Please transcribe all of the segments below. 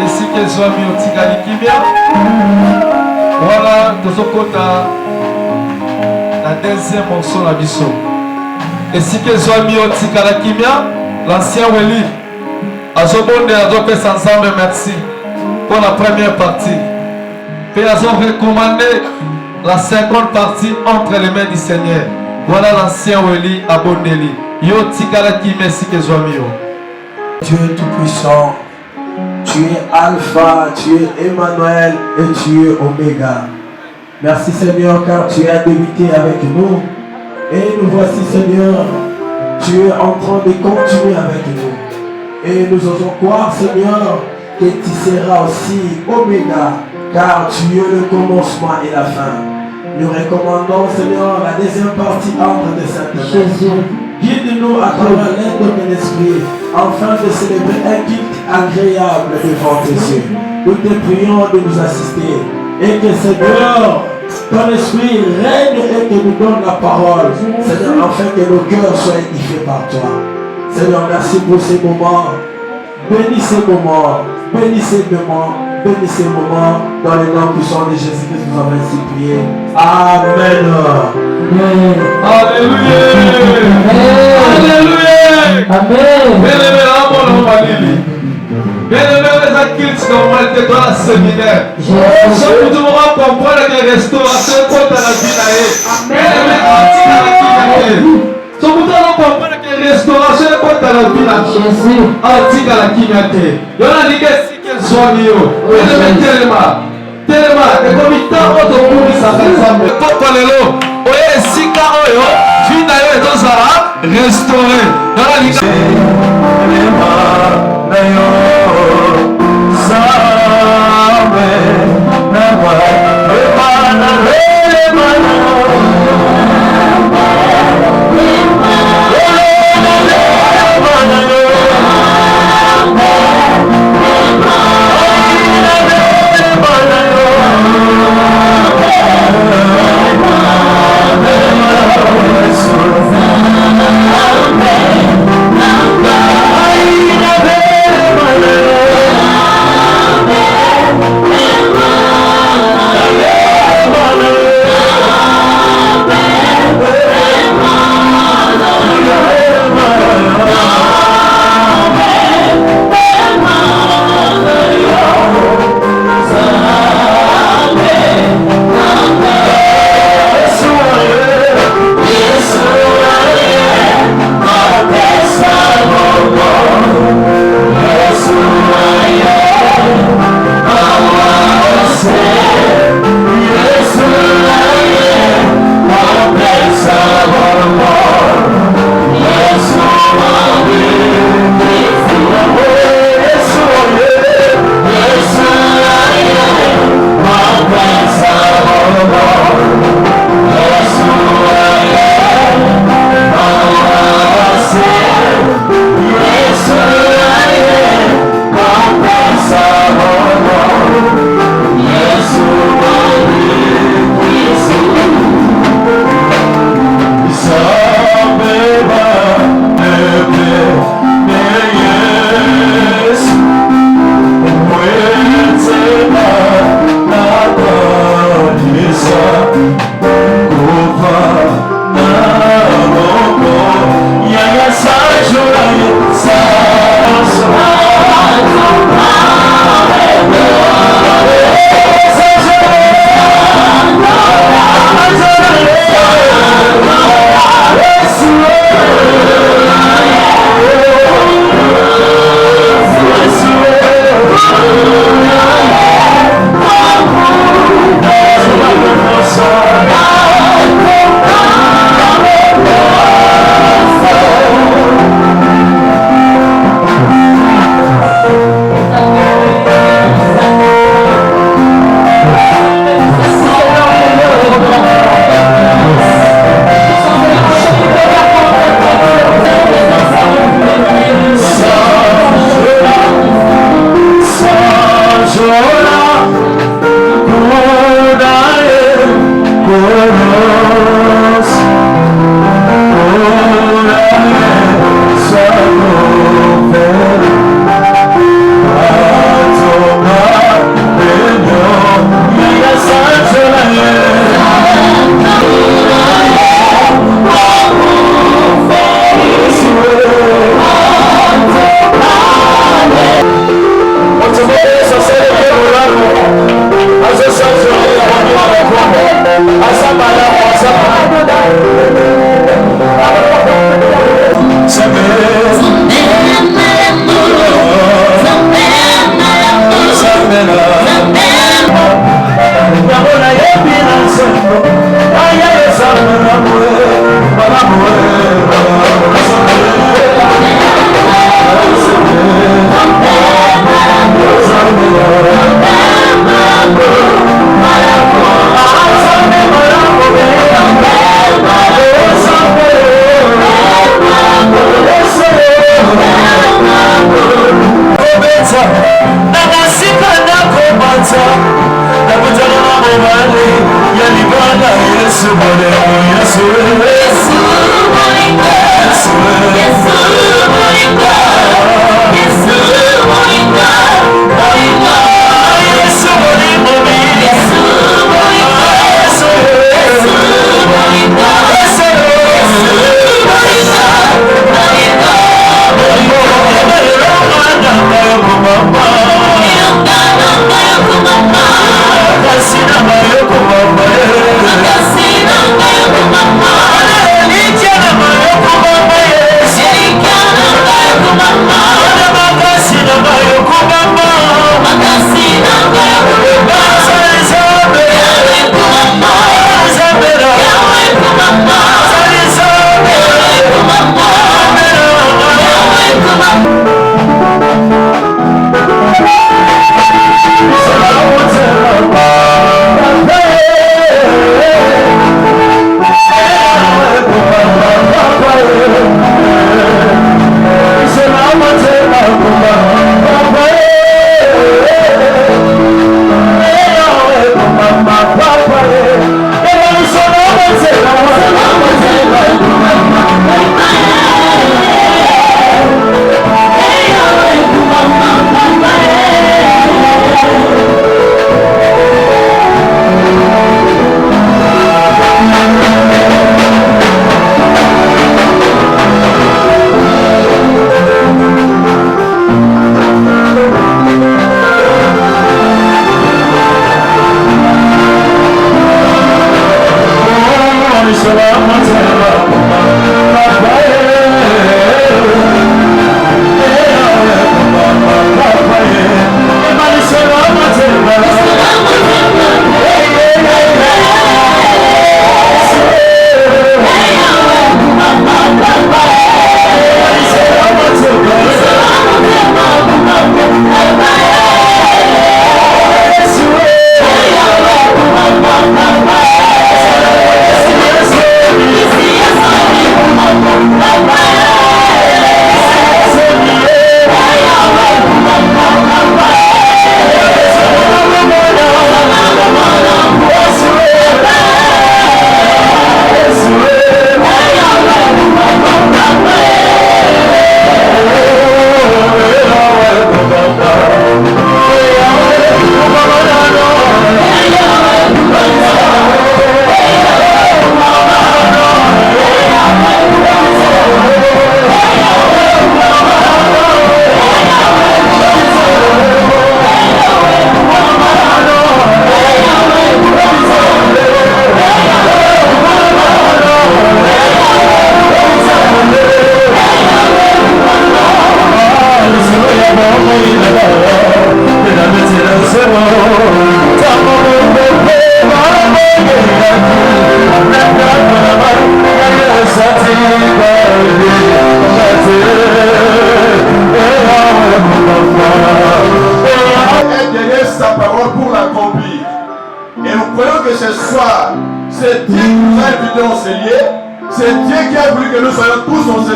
Et si que soit mis au tigali kimia. Voilà, nous avons la deuxième morceau la biso. Et si que soit mis au tigala kimia, l'ancien Weli. Azobonde azopé ensemble, merci pour la première partie. Puis azon recommandé la seconde partie entre les mains du Seigneur. Voilà l'ancien Weli Abondeli. Yo tigala kimia si que soit mis. Tu es tout puissant. Tu es Alpha, tu es Emmanuel et tu es Oméga. Merci Seigneur car tu as débuté avec nous. Et nous voici Seigneur, tu es en train de continuer avec nous. Et nous osons croire Seigneur que tu seras aussi Oméga car tu es le commencement et la fin. Nous recommandons Seigneur la deuxième partie entre de cette Jésus. Guide-nous à travers l'aide de ton esprit, afin de célébrer un culte agréable devant tes yeux. Nous te prions de nous assister et que Seigneur, ton esprit règne et que nous donne la parole, Seigneur, afin que nos cœurs soient édifiés par toi. Seigneur, merci pour ces moments. Bénis ces moments, bénis ces moments, bénis ces moments dans les noms puissants de Jésus-Christ, nous avons ainsi prié. Amen. Alléluia. Alléluia. Amen. Bien-aimé, les acquis comme elle était dans le séminaire. Si vous devez comprendre que les restaurateurs sont à la vie. Bien-aimé, si vous devez comprendre que les restaurations sont à la vie. Jésus. Antique à la kinyate. Il y a des gens qui sont mieux. Bien-aimé, Telema, et comme il t'a autorisé ça fait ça. Papa Lelo, oye sika oyo, vida yo et dosara restauré. Dans la ligue. Amen.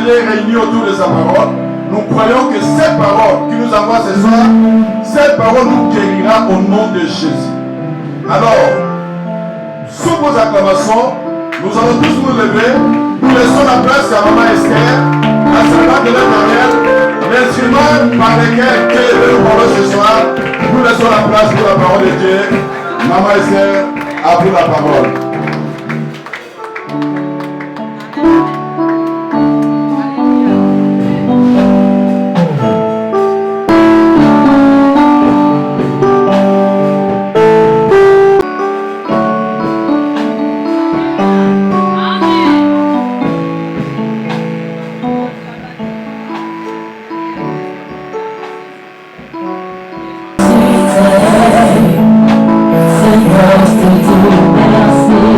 Réunis autour de sa parole, nous croyons que cette parole qui nous envoie ce soir, cette parole nous guérira au nom de Jésus. Alors, sous vos acclamations, nous allons tous nous lever, nous laissons la place à Maman Esther, la servante de l'Éternel, l'instrument par lequel Dieu veut nous parler ce soir. Nous laissons la place pour la parole de Dieu. Maman Esther, à vous la parole. Seigneur, c'est tout, merci.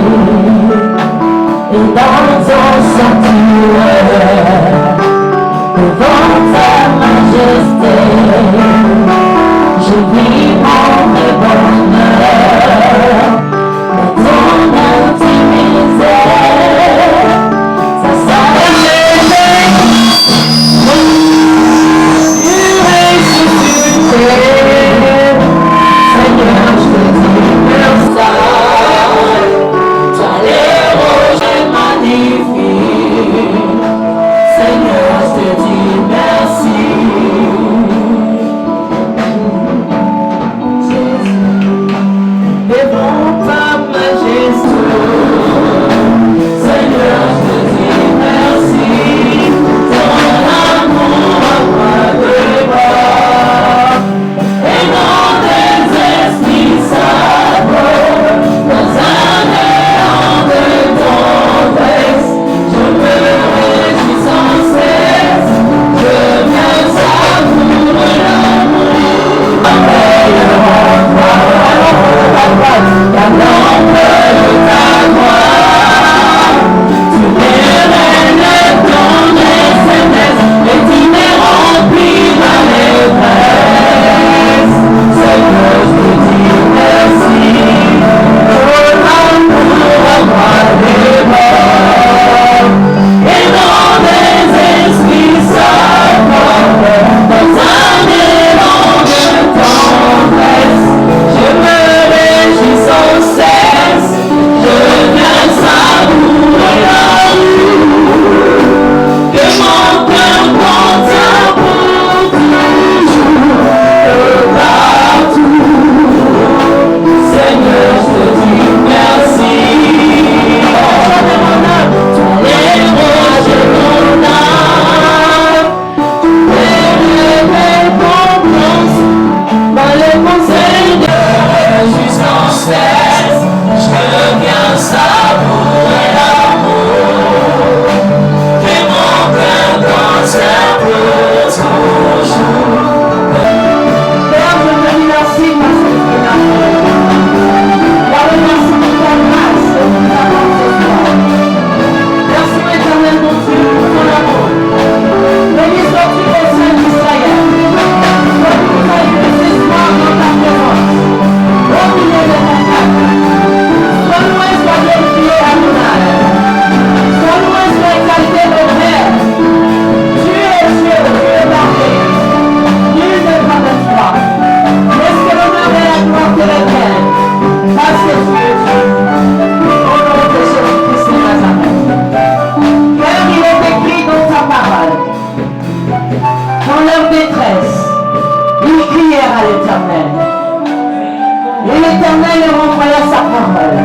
Et l'Éternel leur envoya sa parole.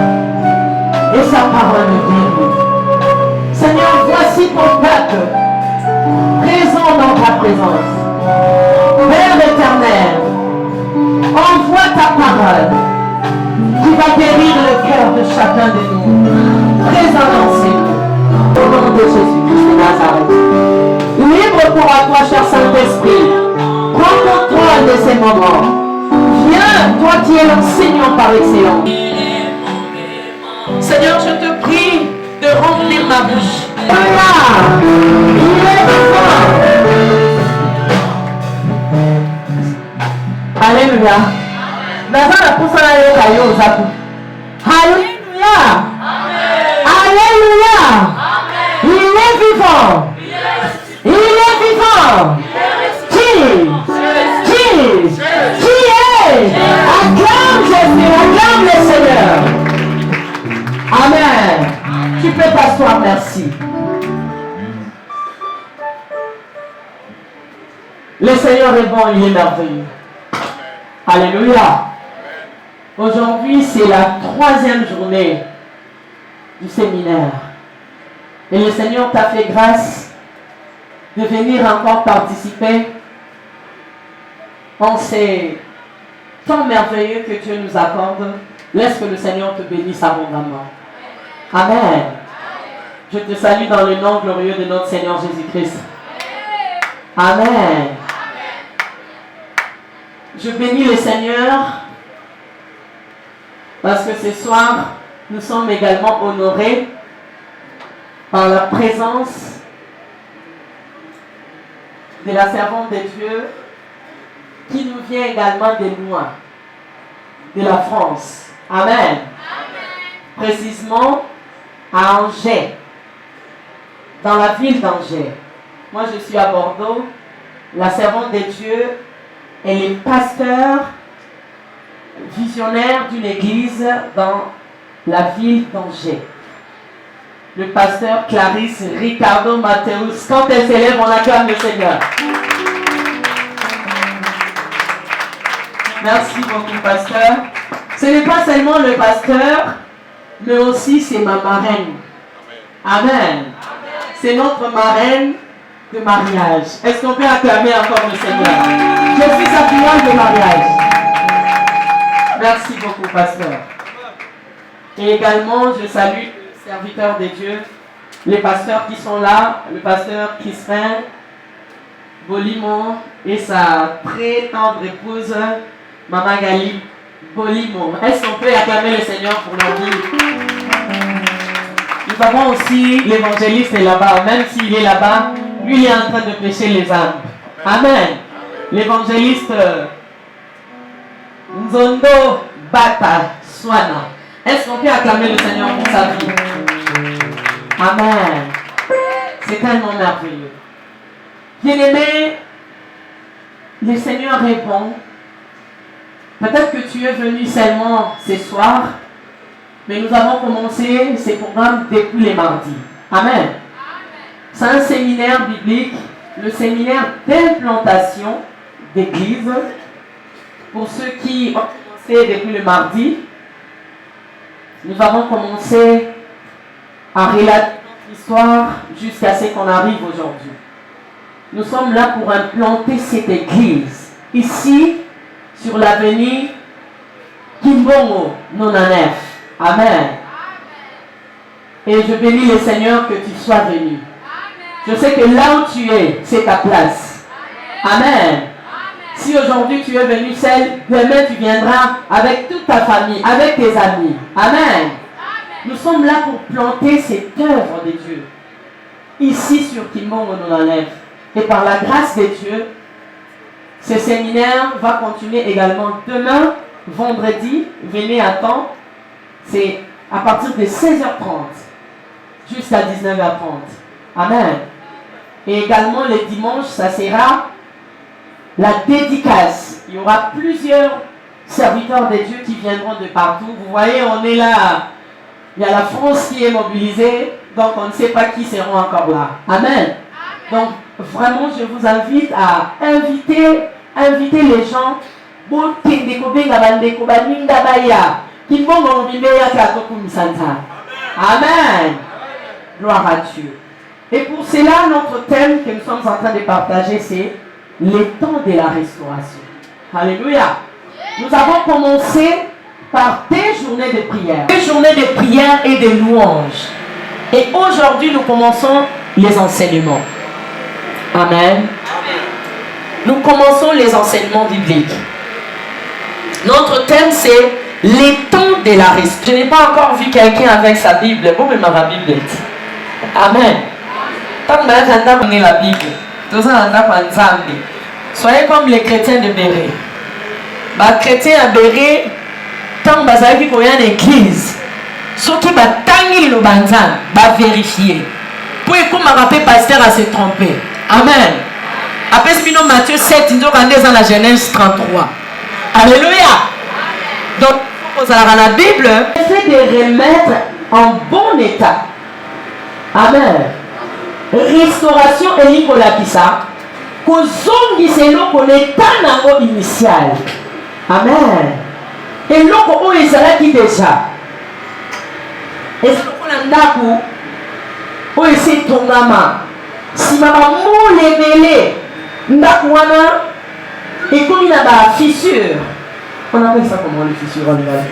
Et sa parole me guérit. Seigneur, voici ton peuple, présent dans ta présence. Père éternel, envoie ta parole qui va guérir le cœur de chacun de nous. Présent dans ces lieux. Au nom de Jésus-Christ de Nazareth. Libre pour à toi, cher Saint-Esprit. Prends contrôle de ces moments. Viens, toi qui es l'enseignant par excellence. Seigneur, je te prie de remplir ma bouche. Alléluia. Il est vivant. Alléluia. Alléluia. Alléluia. Il est vivant. Il est vivant. Qui est? Acclame Jésus, acclame le Seigneur. Amen. Tu peux t'asseoir, merci. Le Seigneur est bon, il est merveilleux. Alléluia. Aujourd'hui, c'est la 3e journée du séminaire. Et le Seigneur t'a fait grâce de venir encore participer en ces temps merveilleux que Dieu nous accorde. Laisse que le Seigneur te bénisse abondamment. Amen. Je te salue dans le nom glorieux de notre Seigneur Jésus-Christ. Amen. Je bénis le Seigneur parce que ce soir, nous sommes également honorés par la présence de la servante de Dieu qui nous vient également de loin, de la France. Amen. Précisément à Angers, dans la ville d'Angers. Moi, je suis à Bordeaux. La servante de Dieu, elle est pasteur, visionnaire d'une église dans la ville d'Angers. Le pasteur Clarisse Ricardo Mateus. Quand elle s'élève, on acclame le Seigneur. Merci beaucoup, pasteur. Ce n'est pas seulement le pasteur, mais aussi c'est ma marraine. Amen. C'est notre marraine de mariage. Est-ce qu'on peut acclamer encore le Seigneur? Je suis sa fiancée de mariage. Merci beaucoup, pasteur. Et également, je salue les serviteurs de Dieu, les pasteurs qui sont là, le pasteur Crispin Bolimo et sa très tendre épouse, Maman Gali Bolimo. Est-ce qu'on peut acclamer le Seigneur pour leur vie? Nous avons aussi l'évangéliste là-bas, même s'il est là-bas, lui il est en train de prêcher les âmes. Amen. L'évangéliste Nzondo Bata Swana. Est-ce qu'on peut acclamer le Seigneur pour sa vie? Amen. C'est tellement merveilleux. Bien-aimé, le Seigneur est bon. Peut-être que tu es venu seulement ce soir, mais nous avons commencé ces programmes depuis les mardis. Amen. C'est un séminaire biblique, le séminaire d'implantation d'église. Pour ceux qui ont commencé depuis le mardi, nous avons commencé à relater notre histoire jusqu'à ce qu'on arrive aujourd'hui. Nous sommes là pour implanter cette église, ici, sur l'avenue Kimbongo, Nonanef. Amen. Et je bénis le Seigneur que tu sois venu. Je sais que là où tu es, c'est ta place. Amen. Si aujourd'hui tu es venu seul, demain tu viendras avec toute ta famille, avec tes amis. Amen. Nous sommes là pour planter cette œuvre de Dieu. Ici sur Kimbongo, Nonanef. Et par la grâce de Dieu, ce séminaire va continuer également demain, vendredi. Venez à temps. C'est à partir de 16h30 jusqu'à 19h30. Amen. Et également le dimanche, ça sera la dédicace. Il y aura plusieurs serviteurs de Dieu qui viendront de partout. Vous voyez, on est là. Il y a la France qui est mobilisée. Donc on ne sait pas qui seront encore là. Amen. Donc vraiment, je vous invite à inviter les gens Bon tende ko benga bandeko baninga baya. Kimbongo mbimeya kato kumisanta. Amen. Gloire à Dieu. Et pour cela, notre thème que nous sommes en train de partager, c'est les temps de la restauration. Alléluia. Nous avons commencé par des journées de prière. Des journées de prière et de louanges. Et aujourd'hui, nous commençons les enseignements. Amen. Nous commençons les enseignements bibliques. Notre thème, c'est les temps de la restauration. Je n'ai pas encore vu quelqu'un avec sa Bible. Bon, mais ma Bible. Amen. Tant que vous avez la Bible, soyez comme les chrétiens de Béret. Les chrétiens à Béret, tant que vous avez vu l'église, ceux qui vont vérifier. Pour que le pasteur à se tromper. Amen. Après ce Matthieu 7, nous sommes dans la Genèse 33. Alléluia. Donc, vous allez la Bible, c'est de remettre en bon état. Amen. Restauration et Nicolas Pissa. Kozongi c'est l'eau l'état initial. Amen. Et l'eau où il sera qui déjà. Et ce qu'on a ndaku où il s'est tongama. Si maman mou les belés, ndaku wana et comme il a la fissure. On appelle ça comment les fissures en hiver?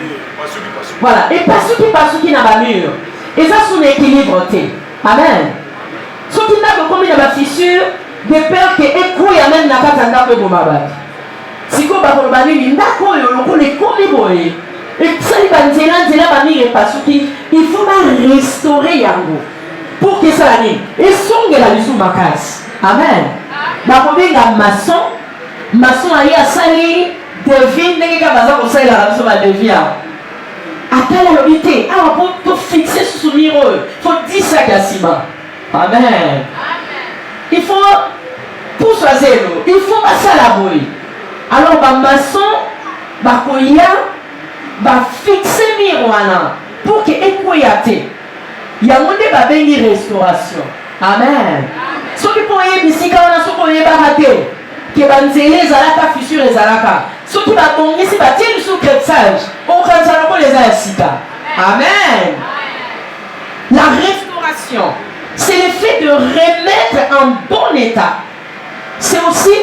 Voilà. Et parce qui n'a pas mur. Et ça son équilibre. Amen. Ce qui n'a pas comme il a la fissure, de peur que écouille même n'a pas tendance pour ma si quoi va pour le il n'a pas le comme il et ça il va dire parce qu'il faut restaurer Yango pour que ça aille. Et son de la mission ma casse. Amen. Ma première la maçon a eu à salir. Devine les gars, comme ça, il a besoin de deviner. Attends la lobité. Alors, pour fixer sous le miroir, il faut 10 sacs à ciment. Amen. Il faut pour choisir l'eau. Il faut passer à la bouille. Alors, le maçon, va fixer le miroir pour que l'écoyate. Il y a un monde de restauration. Amen. Ceux qui pourraient ici, quand on a ceux qui ont raté. Que banzele zalaka fissure zalaka ceux qui va tomber si va tirer sous crépsage on les a. Amen. La restauration c'est le fait de remettre en bon état. C'est aussi,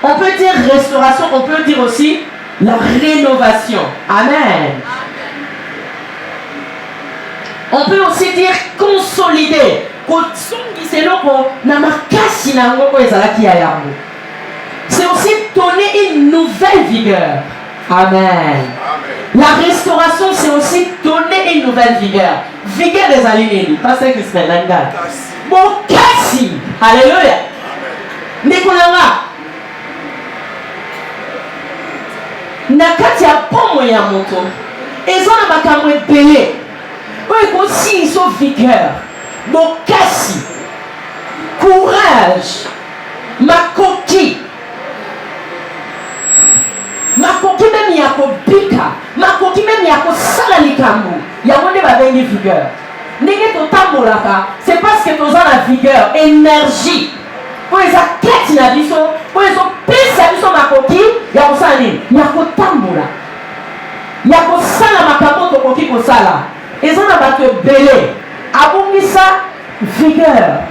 on peut dire restauration, on peut dire aussi la rénovation. Amen. On peut aussi dire consolider. C'est aussi donner une nouvelle vigueur. Amen. La restauration, c'est aussi donner une nouvelle vigueur. Vigueur des alignés. Pasteur Christophe Langa. Bon, kasi. Alléluia. Nikolanga. Nakati ya pomo ya moto. Ils ont un makamwe belé. Oui, aussi ils sont vigueur. Bon, kasi. Courage. Makoki. Makoki même yako bika, makoki même yako sala likambu. Yamonde ba bengi vigueur. Ndenge totambolaka, c'est parce que nous avons la vigueur, énergie. Pour les athlètes na biso, pour les pesa biso makoki, yako sala ni, yako tambola. Yako sala makambo tokoki ko sala. Ezana bato belé, abungisa vigueur.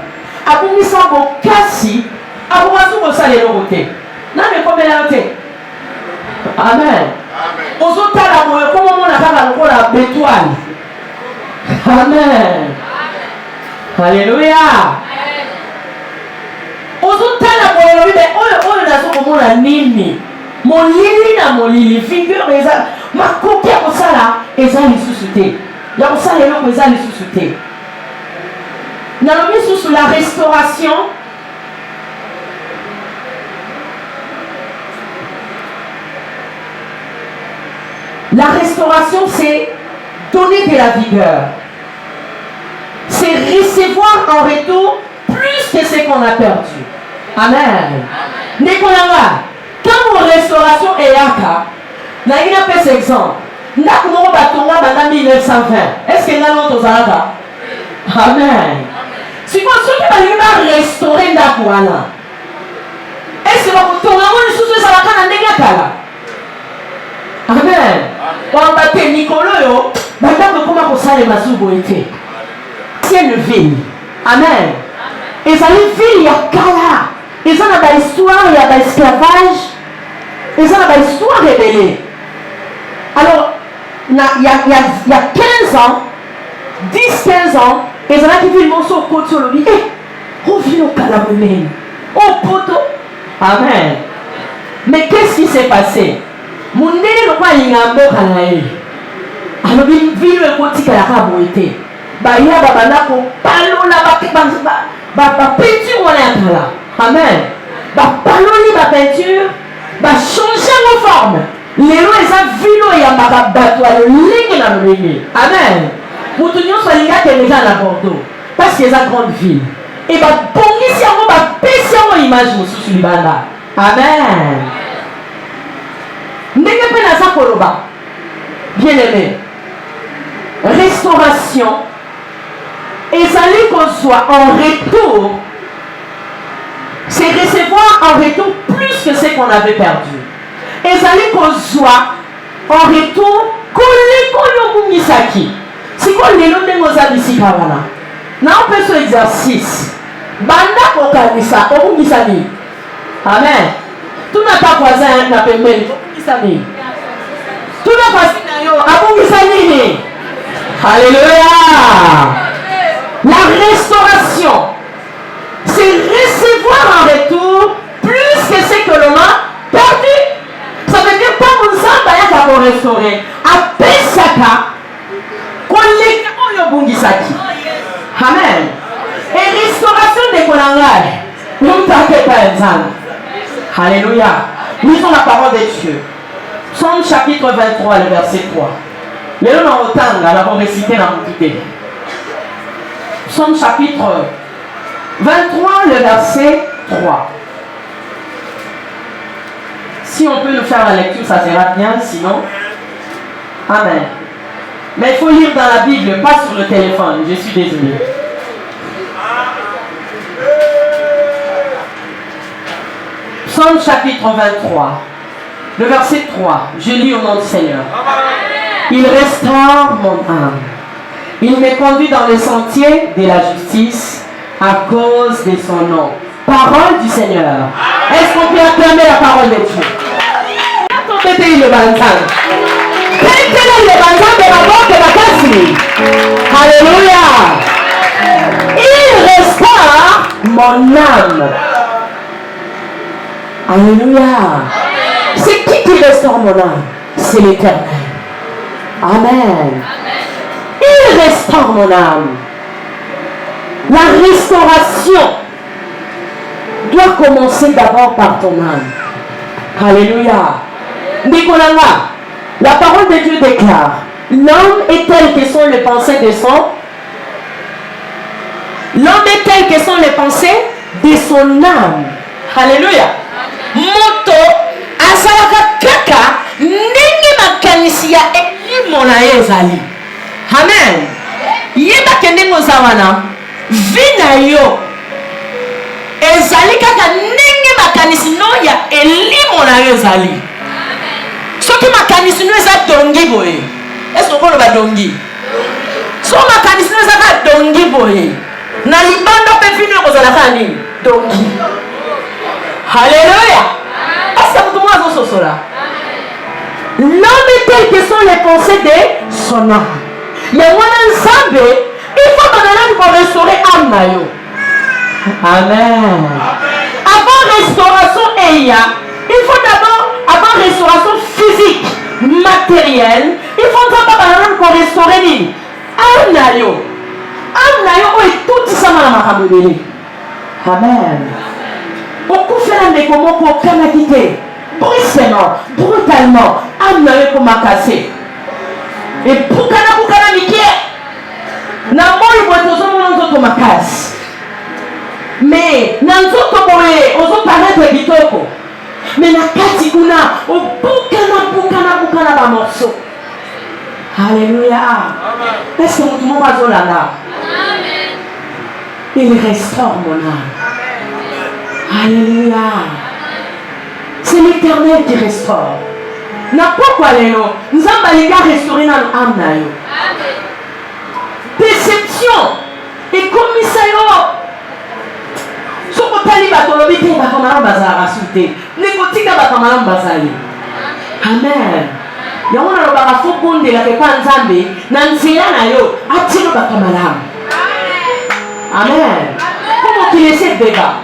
Abungisa bokasi, abuwazu ko sala lokote. Na me komela te. Amen. Ozotala moyo comme on a kaka lokola bétoile. Amen. Alléluia. Ozotala moyo bibe oyo nazo komona nini. Molili na molili figure eza makoki ya kosala eza lisusu te. Ya kosala eloko eza lisusu te. Nalobi susu la restauration. La restauration, c'est donner de la vigueur. C'est recevoir en retour plus que ce qu'on a perdu. Amen. Nikolanga, quand mon restauration est yaka, n'a pas cet exemple. N'a pas 1920. Est-ce qu'il y a un autre Zalaka? Amen. Si vous avez restaurer Nakouana, est-ce que vous avez restaurer Zalaka? Amen. On va te Nicolo, maintenant comment on s'en est mazoubo été. C'est une ville. Amen. Et ça une ville, il y a Kala. Et ça n'a pas d'histoire, il y a pas d'esclavage. Et ça n'a pas d'histoire révélée. Alors, il y a 15 ans, 10-15 ans, et ça a qui vit le morceau au côté de lui. Eh, on vit au Kala même. Au poteau. Amen. Mais qu'est-ce qui s'est passé? Mon nez le roi il a un beau canal. Alors il vit le côté de la raboité. Bah il y a babana palo là ba peinture on est là. Amen. Ba palo li ba peinture ba changer de forme. Les lois ils vilo ya ba bato le ligne na le ligne. Amen. Pour tout le monde soit linga déjà à Bordeaux parce que c'est une grande ville. Et ba pongi si on ba pesi en image sur libanda. Amen. Bien aimé, restauration et ça lui qu'on soit en retour, c'est recevoir en retour plus que ce qu'on avait perdu. Et ça lui qu'on soit en retour, c'est quoi les noms de nos amis là? On peut ce exercice. Banda kokanisa, omumisani. Amen. Tout n'a pas voisin n'a pas même. Tout n'a pas voisin. Alléluia. La restauration, c'est recevoir en retour plus que ce que l'on a perdu. Ça veut dire pas qu'on s'en va restaurer. À Pesaka, qu'on les Yobungisaki. Amen. Et restauration des Konangai. Nous ne t'inquiète pas, exemple. Alléluia. Lisons la parole de Dieu. Psaume chapitre 23, le verset 3. Mais nous avons autant, nous avons récité dans mon idée. Psaume chapitre 23, le verset 3. Si on peut nous faire la lecture, ça sera bien, sinon. Amen. Mais il faut lire dans la Bible, pas sur le téléphone. Je suis désolé. Psaume chapitre 23, le verset 3, je lis au nom du Seigneur. Il restaure mon âme. Il me conduit dans les sentiers de la justice à cause de son nom. Parole du Seigneur. Est-ce qu'on peut acclamer la parole de Dieu? Alléluia. Il restaure mon âme. Alléluia. C'est qui restaure mon âme? C'est l'Éternel. Amen. Il restaure mon âme. La restauration doit commencer d'abord par ton âme. Alléluia. Nicolas, la parole de Dieu déclare: l'homme est tel que sont les pensées de son. L'homme est tel que sont les pensées de son âme. Alléluia. Moto asalaka kaka ndenge makanisi ya elimo na ye ezali. Amen. Yeba kende mozawana vina yo ezali kaka ndenge makanisi no ya elimo na ye ezali. Soki makanisi no eza dongi boye. Est-ce qu'on parle de dongi? So makanisi no eza ka dongi boye. Na libanda pe fini kozalaka nini? Dongi. Alléluia. Est-ce que vous avez ce là? L'homme est tel que sont les pensées de son âme. Mais moi, il faut qu'on restaurer l'âme. Amen. Avant restauration, il faut d'abord, avant restauration physique, matérielle, il faut d'abord qu'on restaure l'âme. L'âme est tout ça dans la Amen. Beaucoup fait des comment pour qu'elle a quitté. Brutalement, âme n'avait pas cassé. Et pour qu'elle a quitté, n'a pas eu de ma casse. Mais n'a pas paraître bitoko. Mais n'a pas dit qu'on a au boucana la morceau. Alléluia. Est-ce que tout le monde va là? Il restaure mon âme. Alléluia. C'est l'Éternel qui restaure. Na pourquoi lelo nzamba linga restaurer na âme na yo. Déception et commissaire soko tali bato lobi te bakamala bazala rasute nekotika bakamala bazali. Amen. Yango na lobaka fo bondela ke kwa nzambe na nzela na yo atino bakamala. Amen. Comment qu'il essaie de débat.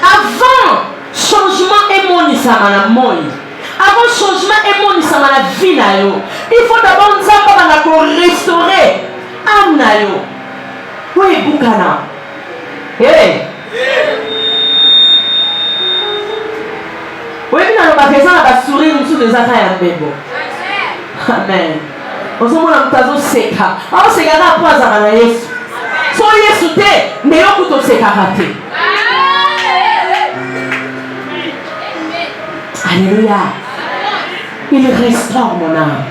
Avant changement et monisama na moi. Avant changement et monisama na vie na yo. Il faut d'abord nzamba na ko restaurer âme na yo. Oui, bukana. Hey. Oui, bien dans le magasin, on va sourire sous les affaires à bébé. Amen. On se montre un tazo seka. On se garde à poisson à la Yesu. So Yesu te, mais on peut se karater. Alléluia. Il restaure mon âme.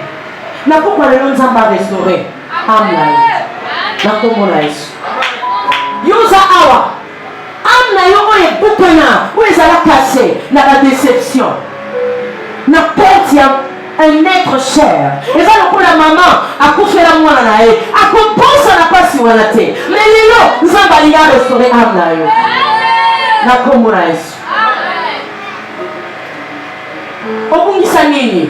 Na pourquoi le nom Zamba restaurer âme là. Na comment la Yesu. Yosa awa. Âme na yo oye bukana, oye zala cassé, na la déception. Na perte un être cher. Et ça le coup la maman a couffé la moine na e. A compense na pas si wana te. Mais lelo Zamba linga restaurer âme na yo. Na comment la Yesu. Obungisa nini?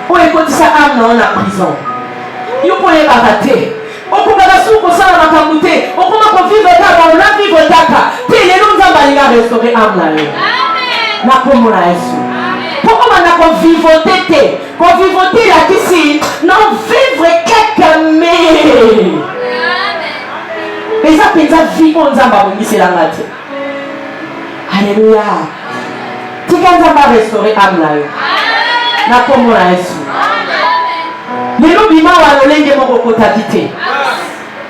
Oye kotisa âme na ona prison. Yo poye bakate. Okubaka suko sana makambo te. Okuma ko vivre taka, on a vivre taka. Te lelo Nzamba linga restaurer âme na yo. Na kombo na Yesu. Pourquoi on a ko vivre te? Ko vivre te la kisi, non vivre quelque mais. Et ça pensa vivre Nzamba bongisi la ngate. Alléluia. Tika Nzamba restaurer âme na yo. Na kombo na Yesu. Lelo bima wa lolenge moko kotabite.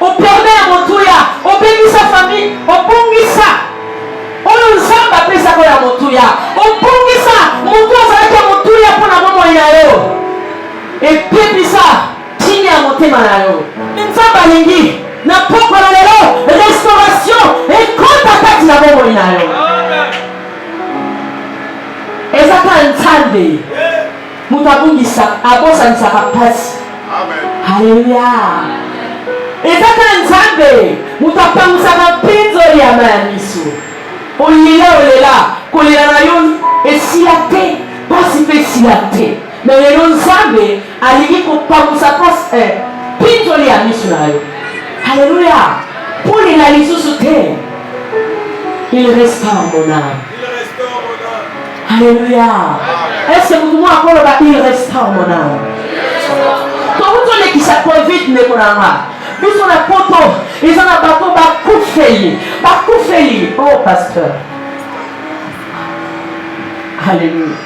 Au permet à Motuya, au béni sa famille, au bongisa. On Nzamba pesa ko ya Motuya. Au bongisa, Motuya zalaki Motuya pour na momo inayo. Et pepisa chini ya motema na yo. Nzamba lingi na poko na lelo restauration et contact na momo inayo. Ezaka Nzambe. Mutabungisa abosa nsaka pasi. Amen. Alléluia. Ezaka Nzambe mutapangusa pinzo ya mamiso. Olela kolela na yo esilate pasi pe silate. Mais lelo Nzambe alingi kopangusa pasi pinzo ya miso na yo. Alléluia. Pour les lisusu te. Il restaure mon âme. Alléluia. Est-ce que vous pouvez encore il restaure mon âme? Quand vous avez qui s'appelle mais qu'on a vu sur la photo, ils ont un bateau Bakoufeli. Oh, pasteur. Alléluia.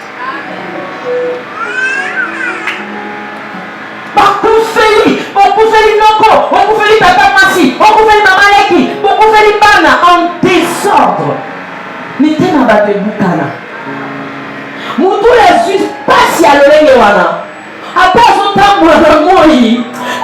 Bakoufeli Noko, Bakoufeli Tata Massi, Bakoufeli Mamaleki, Bakoufeli Bana en désordre. Mettez ma bateau Bukana. Mutu la Suisse passe à l'olenge wana. Après son tambour de moi,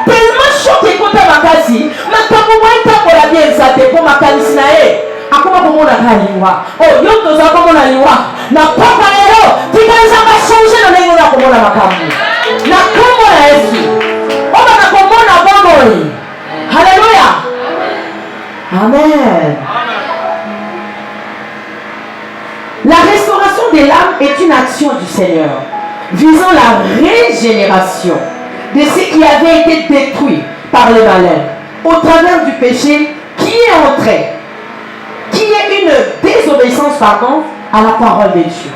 tellement choqué contre ma casi, ma tambour moi la bien ça te pour ma casi nae. Akoma komo na kaliwa. Oh yoto za komo na liwa. Na papa lelo, tikaanza changer na lengo la komo na makambu. Na komo na Yesu. Oba na komo na bongo. Alléluia. Amen. La restauration de l'âme est une action du Seigneur visant la régénération de ce qui avait été détruit par le malin au travers du péché qui est entré, qui est une désobéissance à la parole de Dieu.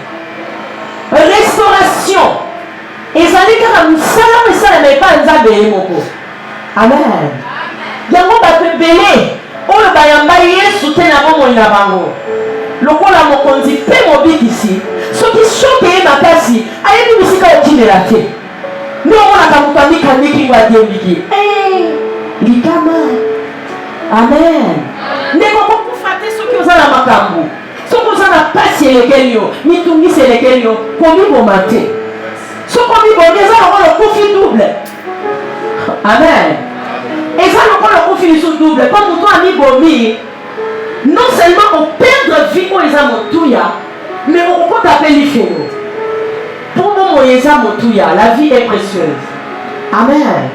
Restauration. Et ça dit que ça n'est pas Nzambe moko. Amen. Yango ba te belé. Oyo ba yamba Yesu te na bomo ina bango. Lokola mokonzi pe mobikisi soki choke makasi ayebi bisika okimela te nde omonaka moto amikandiki ngo adiembiki likama. Amen. Ndeko kokufa te soki oza na makambo, soki oza na pasi elekeli yo, mitungisi elekeli yo, komiboma te. Soki omiboma eza lokola okufi double. Amen. Eza lokola okufi lisu double mpo moto amibomi. Non seulement on perd vie où ils ont Motuya, Mais pourquoi t'appelles l'Iféo? Pour moi, la vie est précieuse. Amen.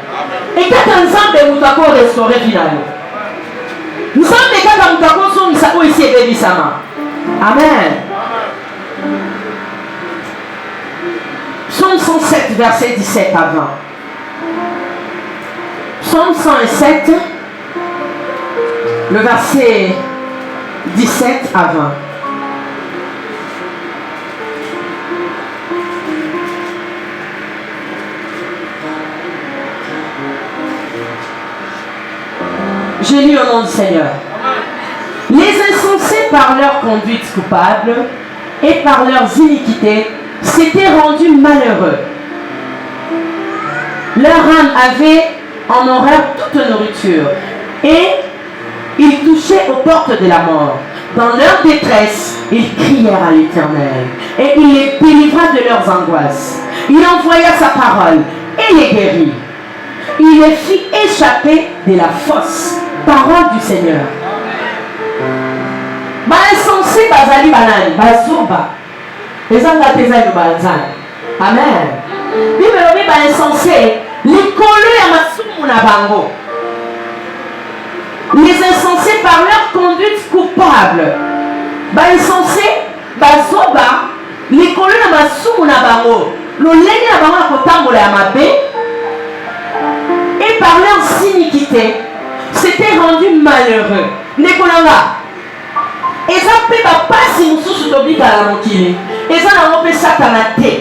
Et quand ensemble, nous avons restauré finalement. Nous sommes des cas comme nous avons ici et Bélisama. Amen. Psaume 107, verset 17 à 20. Psaume 107, le verset 17 à 20. J'ai lu au nom du Seigneur. Les insensés par leur conduite coupable et par leurs iniquités s'étaient rendus malheureux. Leur âme avait en horreur toute nourriture et ils touchaient aux portes de la mort. Dans leur détresse, ils crièrent à l'Éternel et il les délivra de leurs angoisses. Il envoya sa parole et les guérit. Il les fit échapper de la fosse. Parole du Seigneur. Insensé bazali banani bazuba. Ezanga tezali banzani. Amen. Bible lobi ba insensé likolo ya masumu na bango. Les insensés par leur conduite coupable. Insensé bazoba likolo ya masumu na bango. Lolenge na bango na kotambola ya mabe. Et par leurs iniquités s'était rendu malheureux. Nekolanga. Eza pe ba pasi mususu tobika la mokili. Eza na ngope satana te.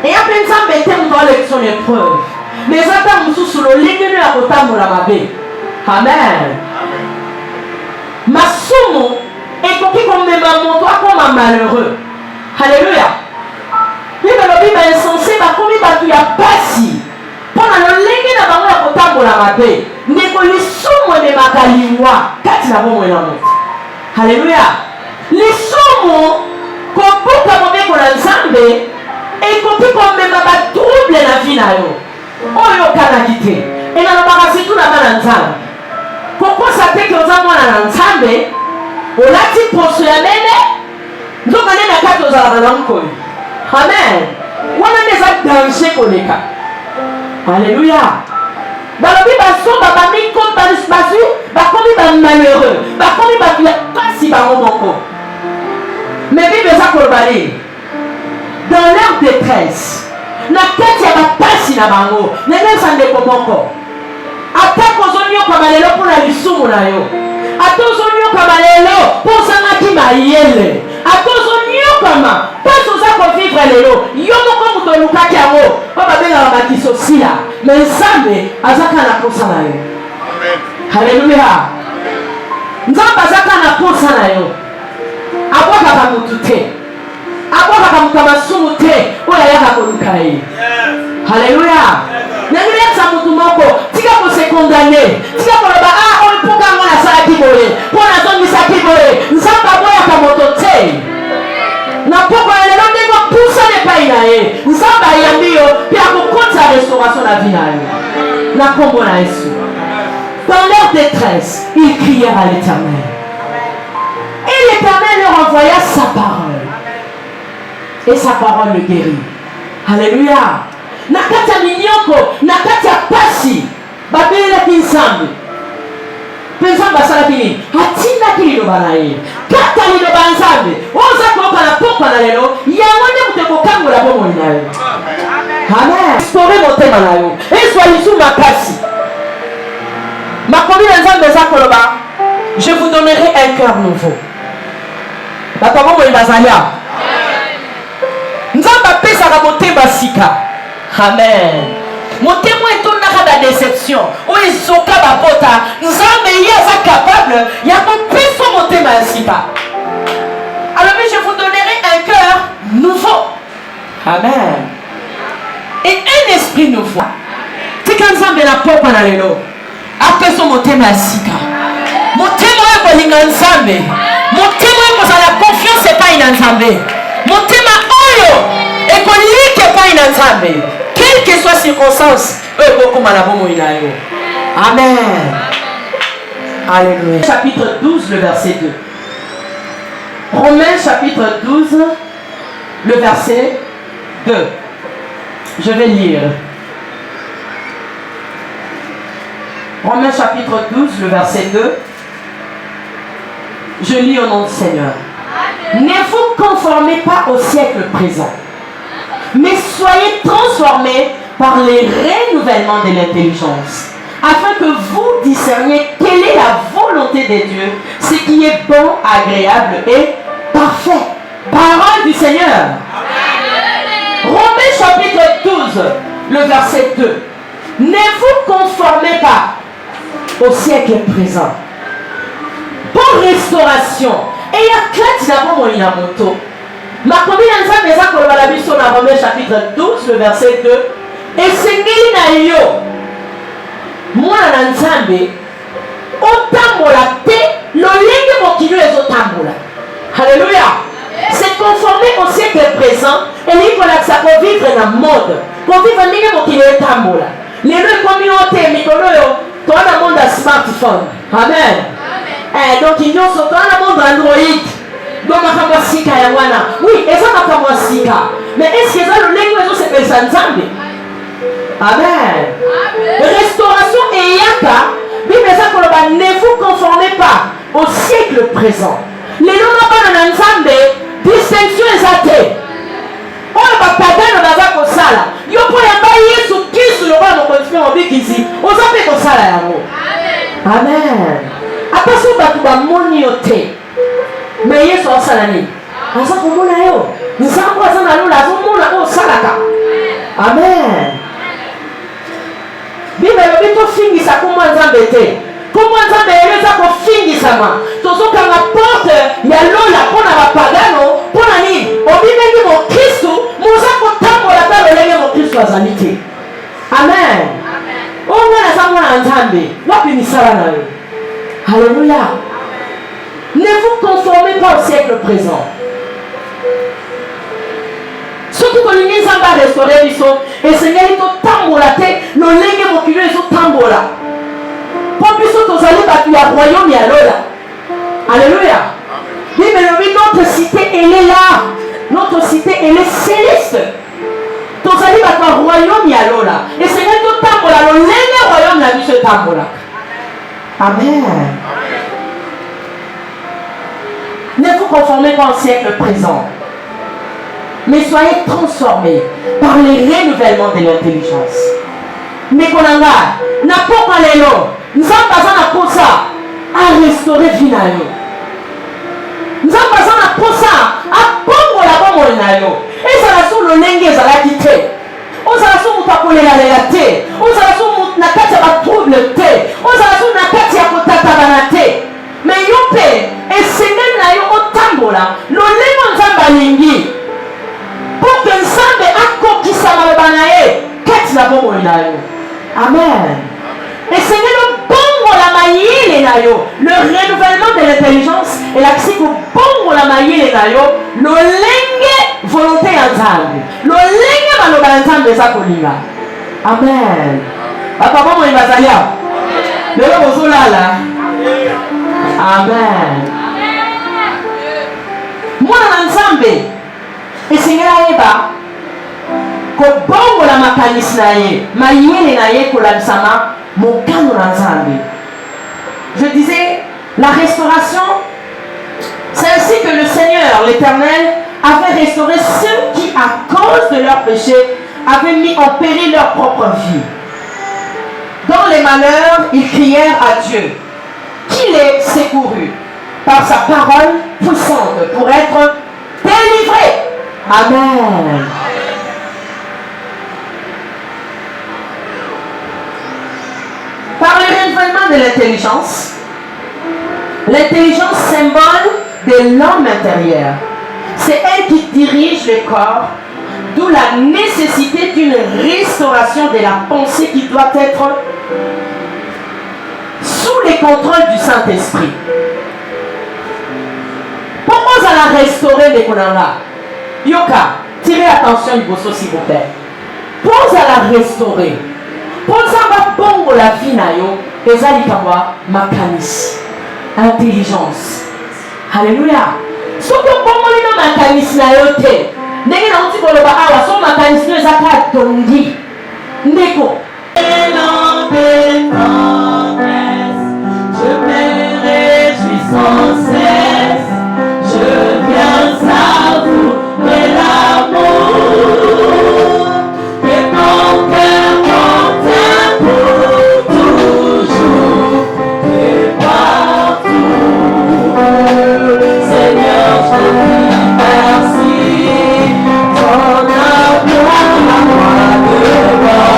Et après ça mette mu dans l'élection épreuve. Mais eza ta mususu lo lengeno ya kotambola mabe. Amen. Masumu ekoki komema moto akoma malheureux. Alléluia. Bible lobi ba insensé ba komi batu ya pasi. Pona lo lenge na bango ya kotambola mabe. Ndeko lisumu ememaka liwa kati na bomoi na moto. Alléluia. Lisumu kobuka mobeko na Nzambe ekoki komema batrouble na vie na yo oyo okanaki te enalobaka situ na bana Nzambe kokosa te ke oza mwana na Nzambe olati poso ya mene nzoka nene ya kati ozalaka na mokoli. Amen. Wana nde eza danger koleka. Alléluia. Balobi basoba bakomi bamalheureux bakomi batu ya pasi bango moko. Mais Bible eza koloba nini? Dans leur détresse na kati ya bapasi na bango ndenge eza ndeko moko atako ozonyokama lelo mpona lisumu na yo ata ozonyokama lelo mpo ozangaki mayele ata ozonyokama mpasi oza kovivre lelo yo moko moto olukaki yango mpo babengaka bakisosila me Nzambe azaka na posa na yo. Halleluya. Nzambe azaka na posa na yo abwakaka mutu te abwakaka mutu amasumu te oyo ayaka koluka ye. Halleluya. Nangilesa mutu moko tika kosekondane tika koloba oyo mpoka yango nasalaki boye mpo nazongisaki boye. Nzambe abwakaka moto te na poko ya lelo ndenge opusana epai na ye. Nzambe ayambi yo mpe akokotisa restauration na vie na yo na kombo na Yesu. Dans leur détresse, ils crièrent à l'Éternel. Et l'Éternel leur envoya sa parole. Et sa parole le guérit. Alléluia. Nakata minyoko, nakata pasi. Babela Nzambe. Nzambe asala bini. Atina kilo banaye. Kata lilo banzambe. Oza koka na pokwa na lelo. Yawone muteko kango la bomo inayo. Amen. Restaurer motema na yo. Ezwa lisu makasi. Je vous donnerai un cœur nouveau. Amen. Mon témoin est une déception. Où ils sont capables. Nzambe est capable. Il y a mon péché mon témoin alors je vous donnerai un cœur nouveau. Amen. Et un esprit nouveau. C'est quand Nzambe n'a pas parlé là. Après son motema sika. Motema est pour l'Nzambe. Motema est pour la confiance et pas une Nzambe. Motema oyo et pour l'ike pas une Nzambe. Quelle que soit circonstance, beaucoup malabomo inayo. Amen. Alléluia. Chapitre 12, le verset 2. Romains chapitre 12, le verset 2. Je vais lire. Romains chapitre 12, le verset 2. Je lis au nom du Seigneur. Ne vous conformez pas au siècle présent, mais soyez transformés par les renouvellements de l'intelligence, afin que vous discerniez quelle est la volonté de Dieu, ce qui est bon, agréable et parfait. Parole du Seigneur. Romains chapitre 12, le verset 2. Ne vous conformez pas au siècle présent. Pour restauration, et il y a quatre d'abord il y a moto. Ma commune en ça, mais ça, qu'on va la vie sur la Romains chapitre 12, le verset 2. Et c'est qu'il y a yo. Moi, en ensemble, autant la paix, le ligne mon kilo est autant mola. Alléluia. C'est conformé au siècle présent. Et il faut que ça peut vivre dans le monde. Pour vivre dans le monde, il est autant mola. Les deux communautés, mais dans le monde de smartphone. Amen. Donc il y a ce monde Android. Donc ma sika ya wana. Oui, et ça ma sika. Mais est-ce que ça le langue c'est personne ensemble? Amen. Restauration et yaka. Bible ça que ne vous conformez pas au siècle présent. Les noms pas dans ensemble distinction exacte. On va pas dans la sala. Yo pour ya ba Yesu Kristo le ba mo continue en bikisi. On s'appelle comme ça là. Amen. Attention batu ba moni yote. Mais Yesu asalani. Asa komona yo. Nzambo asana lo la zomona ko salaka. Amen. Bible yobi to fingisa ko nzambe te. Comment nzambe eleza ko fingisa ma. Tozoka na porte ya lola pona ba pagano, pona nini? Obibengi mo Kristo, muza ko tambola ta lolenge mo Kristo azalite. Amen. On a la zamona nzambe. Wapi misala na yo? Alléluia. Ne vous conformez pas au siècle présent. Surtout que l'Union va restaurer les sons. Et Seigneur, il faut tambola. Le lingue moculé, il faut tambola. Pour plus de aller battre le royaume, il y a l'ola. Alléluia. Oui, mais notre cité, elle est là. Notre cité, elle est céleste. Tous allez battre le royaume, il y a l'ola. Et Seigneur, il faut tambola. Le lingue royaume, la vie se tambola. Amen. Ne vous conformez pas au siècle présent, mais soyez transformés par les renouvellements de l'intelligence. Mais qu'on en a, n'a pas parlé l'eau, nous avons besoin de ça à restaurer finalement. Nous avons besoin de ça à prendre la bombe en ayo. Et ça va sur le lingue, ça va quitter. On s'en fout pas pour les réalités. On s'en fout na kati ya trouble te. On s'en fout na kati ya kotata te. Mais yo pe esengeli na yo otambola lolemo nzambe alingi pour que nzambe akokisa maloba na ye kati na bomoi na yo. Amen. Esengeli obongola mayele na yo le renouvellement de l'intelligence et l'accès kobongola mayele na yo lolenge volonté ya nzambe lolenge maloba ya nzambe eza kolinga. Amen. Papa bomoi bazali awa lelo bozolala. Amen. Mwana na nzambe esengeli ayeba kobongola makanisi na ye mayele na ye kolabisama mokano na nzambe. Je disais, la restauration, c'est ainsi que le Seigneur, l'Éternel, avait restauré ceux qui, à cause de leur péché, avaient mis en péril leur propre vie. Dans les malheurs, ils crièrent à Dieu, qui les secourut par sa parole puissante pour être délivrés. Amen. Par le renouvellement de l'intelligence, l'intelligence symbole de l'homme intérieur. C'est elle qui dirige le corps, d'où la nécessité d'une restauration de la pensée qui doit être sous le contrôle du Saint-Esprit. Pourquoi ça la restaurer les konanga? Yoka, tirez attention du bosso s'il vous plaît. Pour ça la restaurer. Pour ça va bongo la vie na yo, ezali kawa makanis, intelligence. Alléluia. Ce que bongo na makanis na yo te, ndenge nauti koloba awa so makanisi eza kaka tongi ndeko je me réjouis sans cesse, je viens savourer l'amour et mon cœur contient pour toujours et partout. Seigneur, je te dis merci, ton amour à moi devant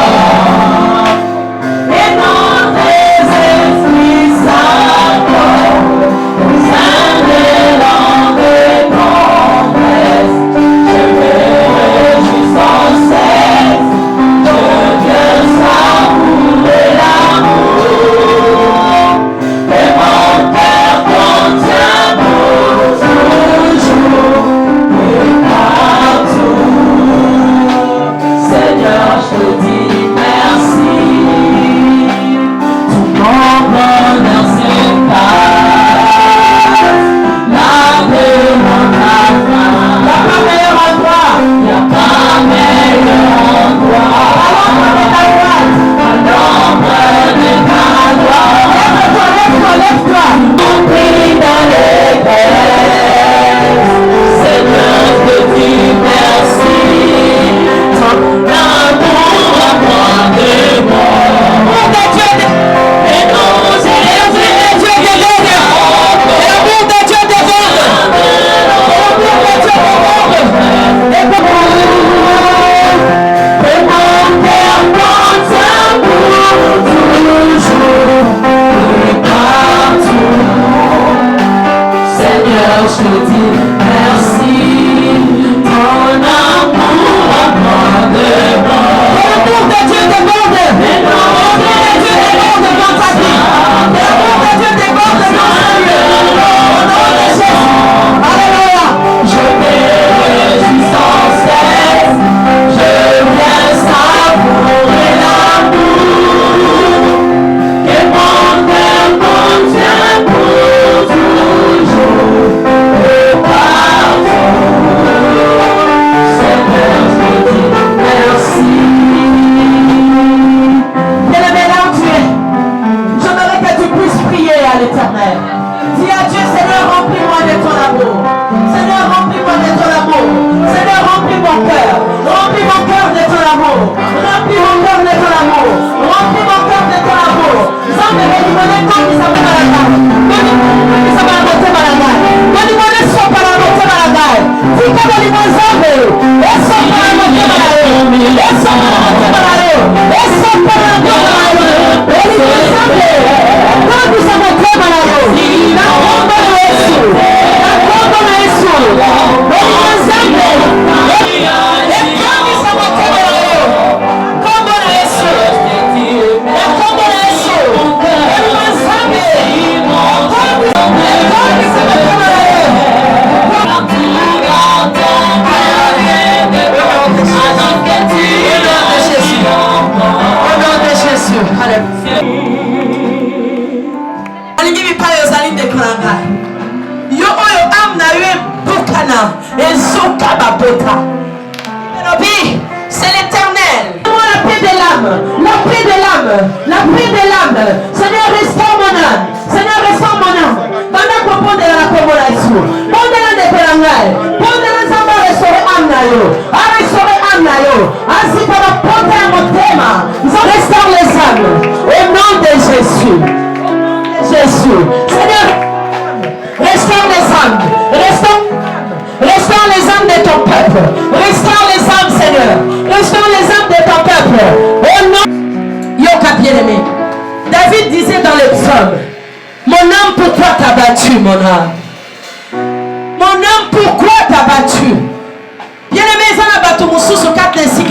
et non tes esprits saints, saint des langues et tendresse. Je me réjouis sans cesse, je viens savourer l'amour et mon cœur contient pour toujours et partout. Seigneur, je te dis merci. Tout mon bonheur s'efface, l'amour en ta fin. Y'a pas meilleur endroit, y'a pas meilleur endroit. À l'ombre de ta gloire, lève-toi, lève-toi. Mon prix dans les airs, Seigneur, je te dis merci. Ton amour à moi de mort. Et non, c'est l'amour de Dieu déborde. L'amour de Dieu déborde. L'amour de Dieu déborde. Et mon cœur contient pour toujours et partout. Seigneur, je te dis merci. Ton amour à moi déborde. L'amour de Dieu déborde. Et non, l'amour de Dieu déborde dans ta vie. L'amour de Dieu déborde dans ta vie. Au nom de Jésus. Alléluia. Je me réjouis sans cesse. Je viens savourer l'amour que mon cœur contient pour toujours et partout. Seigneur, je te dis merci. Bien-aimé, là où tu es, j'aimerais que tu puisses prier à l'Éternel. Dis à Dieu, Seigneur, remplis-moi de ton amour. Seigneur, remplis-moi de ton amour. Seigneur, remplis mon cœur. Remplis mon cœur de ton amour. Remplis mon cœur de ton amour. Remplis mon cœur de ton amour. Sans me redemander quand il s'appelle à la gare. Il s'appelle à monter à la gare. Me demander si on peut la monter à la gare. Dis que le limon zambe. Et sans pas la monter à la gare. Et sans pas la monter à la gare. Et sans pas la monter à la gare. Et limon zambe. Quand il s'appelle à la gare. La combo de Jésus. La combo de Jésus. Le limon zambe. Et quand il s'appelle à la gare. Combo de Jésus. La combo de Jésus. Le limon zambe. C'est l'éternel. La paix de l'âme. La paix de l'âme. La paix de l'âme. Seigneur, restaure mon âme. Seigneur, restaure mon âme. Pendant qu'on pond de la commune à Issou. Pond de la déperangaille. Pond de la zamba restaurer âme na yo. A restaurer âme na yo. Ainsi qu'on va porter à mon thème. Restaure les âmes. Au nom de Jésus. Jésus. Seigneur, restaure les âmes. Restaure les âmes de ton peuple. Restaure les âmes, Seigneur. Restaure les âmes de ton peuple. Au nom. Yoka bien-aimé. David disait dans les psaumes, mon âme, pourquoi t'as battu, mon âme? Mon âme, pourquoi t'as battu? Bien-aimé, ça n'a battu mon sous 4 et 6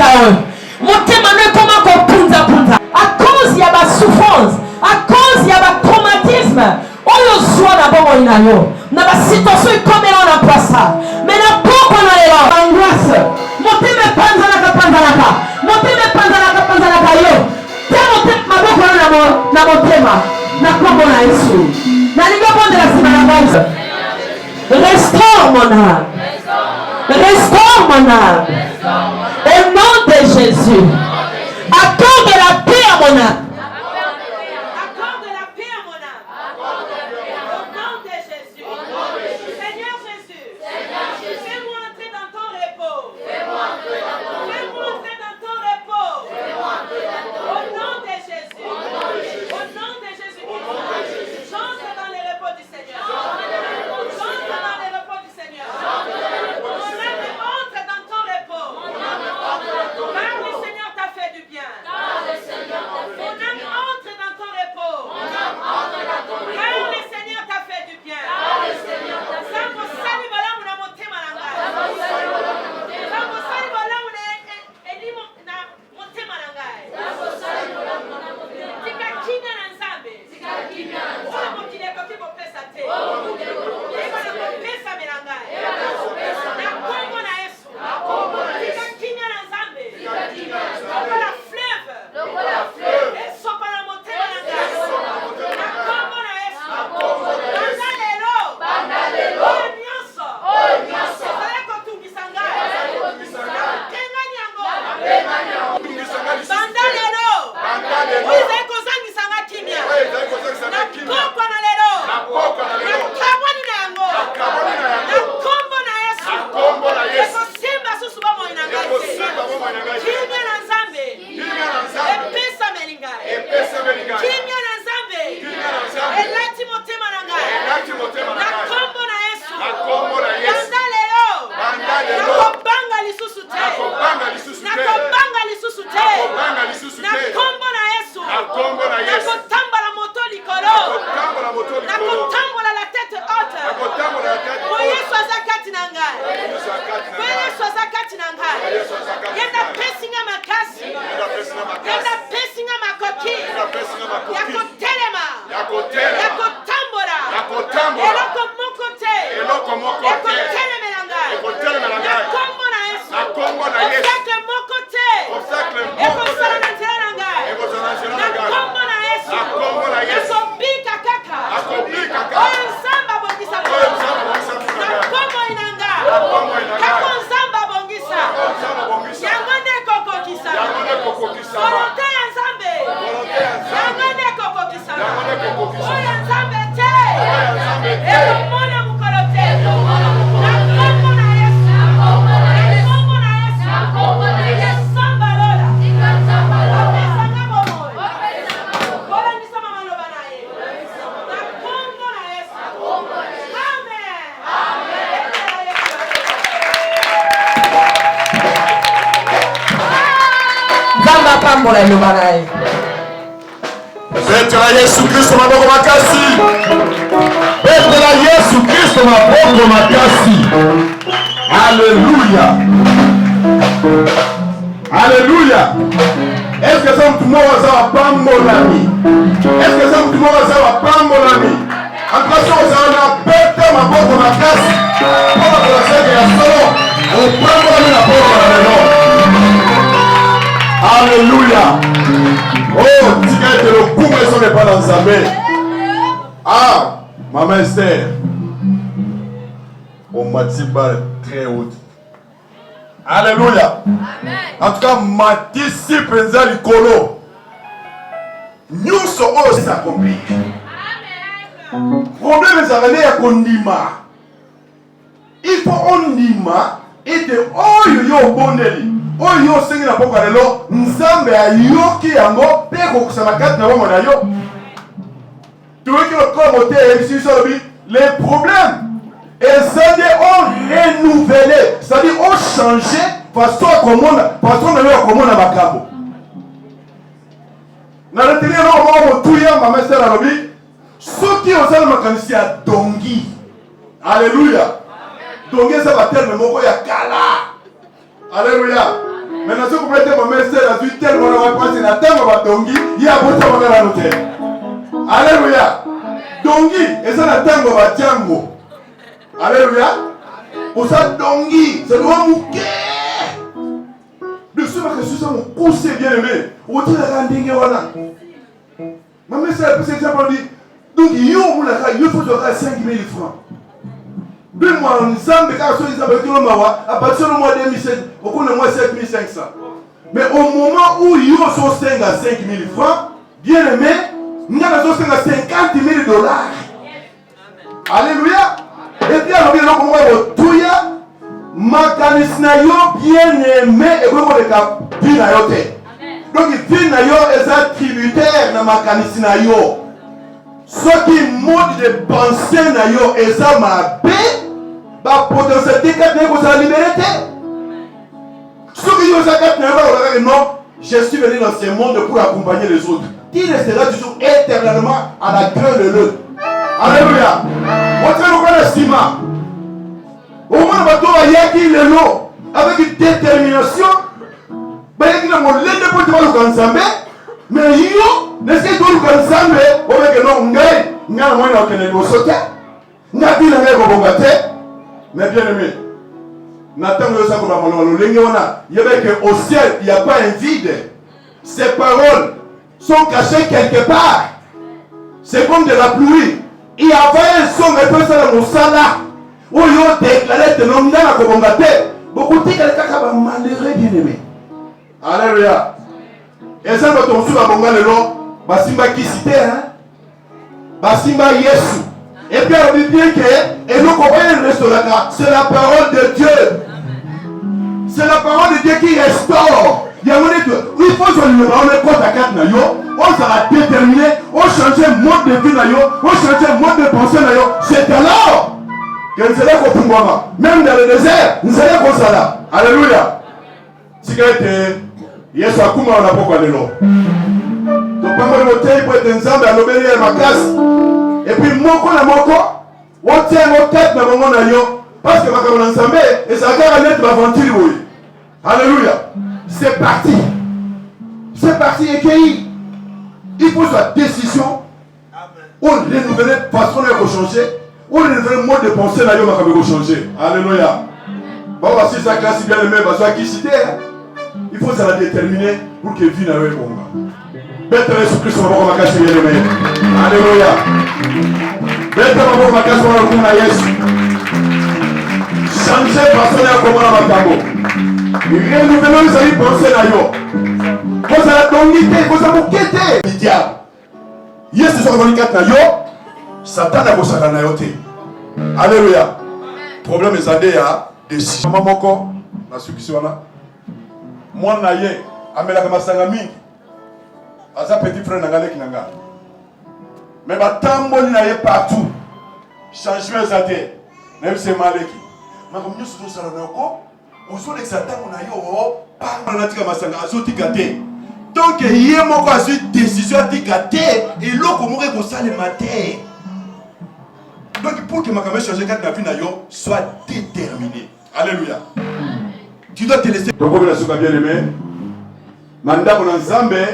mon témoignage comment qu'on punza. À cause il y a ma souffrance, à cause il y a ma traumatisme. On soit d'abord en inayo. Na ba situation comme on a pas ça. Mais na poko na lelo angoisse. Monter me panzalaka. Monter me panzalaka yo. Temo maboko na motema. Na kombo na Yesu. Na linga bonde la sima na base. Restaure mon âme. Restaure mon âme. Au nom de Jésus. Accorde la paix à mon âme. Accorde la paix à mon âme. Au nom de Jésus. Seigneur Jésus. Fais-moi entrer dans ton repos. Fais-moi entrer dans ton repos. Au nom de Jésus. Au nom de Jésus. J'entre dans le repos du Seigneur. J'entre dans le repos du Seigneur. Mon âme entre dans ton repos. Car le Seigneur t'a fait du bien. Mon âme entre dans ton repos. Car le Seigneur t'a fait du bien. Sango sali balamu na motema na ngai. Sango sali balamu na elimo na motema na ngai. Tika kimya na Nzambe. Oyo mokili ekoki kopesa te. Eko na kopesa na ngai. Na kombo na Yesu. Tika kimya na Nzambe. Lokola fleuve. Esopa na motema na ngai. Na kombo na Yesu. Banda lelo. Oyo nyonso. Ezali kotungisa ngai. Nakengani yango. Banda lelo. Oyo ezali kozangisa nga kimia. Nakokwa na lelo. Nakabwani na yango. Na kombo na Yesu. Ekosimba susu bomoi na ngai te. Kimia na Nzambe. Epesa melingai. Kimia na Nzambe. Elati motema na ngai. Na kombo na Yesu. Banda lelo. Nakobanga lisusu te. Nakobanga lisusu te. Na kombo na Yesu. Nakotambola moto likolo. Nakotambola la tête haute. Po Yesu aza kati na ngai. Po Yesu aza kati na ngai. Yenda pesinga makasi. Yenda pesinga makoki. Yakotelema. Yakotambola. Eloko moko te. Ekotelemela ngai. Na kombo na Yesu. Obstacle moko te. Ekosala na nzela na ngai. Na kombo na Yesu. Ekobika kaka. Oyo Nzambe abongisa moko. Na kombo inanga. Kako Nzambe abongisa. Yango nde ekokokisa. Volonté ya Nzambe. Yango nde ekokokisa. Oyo Nzambe te. Ekomona mokolo te. Na kombo na Yesu. Na kombo na Yesu. Nzambe alola. Apesanga bomoi. Kolangisa maloba na ye. Na kombo na Yesu. Amen. Nzambe apambola eloba na ye. Betela Yesu Kristo maboko makasi. Betela Yesu Kristo maboko makasi. Alléluia. Alléluia. Est-ce que ça me tombe à ça va pas mon ami? Est-ce que ça me tombe à ça va pas mon ami? En tout cas, ça on a bête maboko makasi. Pour la classe de la solo. On prend mon ami la porte à la maison. Alléluia. Oh, tika ete lokumu eso n'est pas dans sa main. Ah, maman Esther. On m'a dit très haute. Alléluia. En tout cas, ma disciple Nza Likolo. Nous sommes aussi accomplis. Problème est arrivé à Kondima. Il faut on dima et de oyo boneli. Oyo sengi na poka lelo Nzambe ayoki yango pe ko kusama kati na bongo na yo. Tu veux que le corps moté ici sur les problèmes et ça dit on renouveler, c'est-à-dire on changer façon na yo komona makambo. Na retenir no mo tuya mama sera lobi soki osala makanisi ya dongi. Alléluia. Dongi ça va terme moko ya kala. Alléluia. Maintenant, si vous mettez mon message à du tel moment où on a tellement de dongi, il y a beaucoup de monde à l'hôtel. Alléluia. Dongi, et ça n'a tellement de tiango. Alléluia. Pour ça, dongi, c'est loin mouké. De ce que je suis mon poussé bien aimé. Où tu l'as rendu, voilà. Ma message, par exemple, on dit, donc, il faut 5 000 francs. Dis-moi, ensemble, car ceux qui ont à partir du mois 2007, au cours du mois 7500. Mais au moment où ils sont 5 à 5 000 francs, bien aimé, nous avons 5 à 50 000 dollars. Alléluia. Et puis, alors, bien, on va tout mécanisme bien aimé et vous avez bien aimé. Donc, il vient à tributaire dans mécanisme. Ce qui mode de pensée et ça m'a potentialité que la liberté. Ce qui nous non, je suis venu dans ce monde pour accompagner les autres. Il restera toujours éternellement à la grande de l'autre. Alléluia. On tient encore l'estime. Au moins, on va trouver le lot avec une détermination. Il y a qui ont l'aide pour le ensemble. Mais yo, n'est-ce que tout le ensemble, on va que non, on a moins de sauter. On a dit mais bien aimé, Nathan il y avait qu'au ciel, il n'y a pas un vide. Ces paroles sont cachées quelque part. C'est comme de la pluie. Il y avait un son un peu ça dans mon salaire. Où il y a déclaré que l'homme n'a pas combattu. Beaucoup de gens ont malheureux bien aimé. Alléluia. Et ça, quand on suit à mon gars, Basimba qui cité, Basimba Yesu. Et puis on dit bien que, et nous comprenons le restaurateur, c'est la parole de Dieu. C'est la parole de Dieu qui restaure. Il y a un il faut que nous on compte à 4 on s'est déterminé, on change le mode de vie, on change le mode de pensée. C'est alors que nous allons comprendre. Même dans le désert, nous allons comme ça là. Alléluia. Si quelqu'un Yesu akuma on n'a pas quoi de l'eau. Donc, pas mal de bouteilles pour être ensemble à l'obéir à ma classe. Et puis, moko na moko, on tient nos têtes dans le monde parce que ma camarade ensemble, et ça va être l'aventure. Alléluia. C'est parti. C'est parti, et il faut sa décision. On renouvelle la façon de changer. On renouvelle le mode de pensée là, on va changer. Alléluia. Bon, si sa classe bien aimée, va qui citer. Il faut ça la déterminer pour que vie n'ait pas bon. Bête Jésus-Christ, on va casser bien aimé. Alléluia. Bête on va casser on va Jésus. Changer façon de comment on va tabo. Renouveler ça y penser là yo. Faut ça la dominer, faut ça moqueter. Le diable. Yes, c'est ça qu'on dit quatre yo. Satan a bossé dans yo té. Alléluia. Problème est ça déjà décision. Maman moko na succession là. Moi naye amela kama sanga mingi. Asa petit frère nangale kinanga. Mais batamboli naye partout. Changement zate. Même c'est maleki. Mais comme nous sommes sur le noko, on se dit que Satan on a yo pas na tika masanga azoti gâté. Donc il y a moko azu décision de gâter et l'autre comment que ça le matin. Donc pour que ma caméra change quand la vie na yo soit déterminée. Alléluia. Tu dois te laisser. Donc, comme la souka bien aimé, Nanda mon ensemble,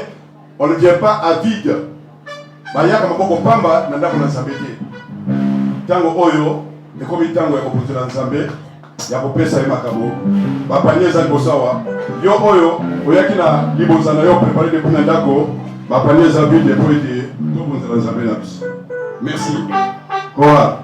on ne vient pas à vide. Baya kama koko pamba, Nanda mon ensemble. Tango oyo, et comme tango est composé l'ensemble, ya kopesa ye makabo. Ba panier za bosawa. Yo oyo, oyaki na liboza na yo préparé depuis Nandako, ba panier za vide pour aider tout bon l'ensemble na bis. Merci. Voilà.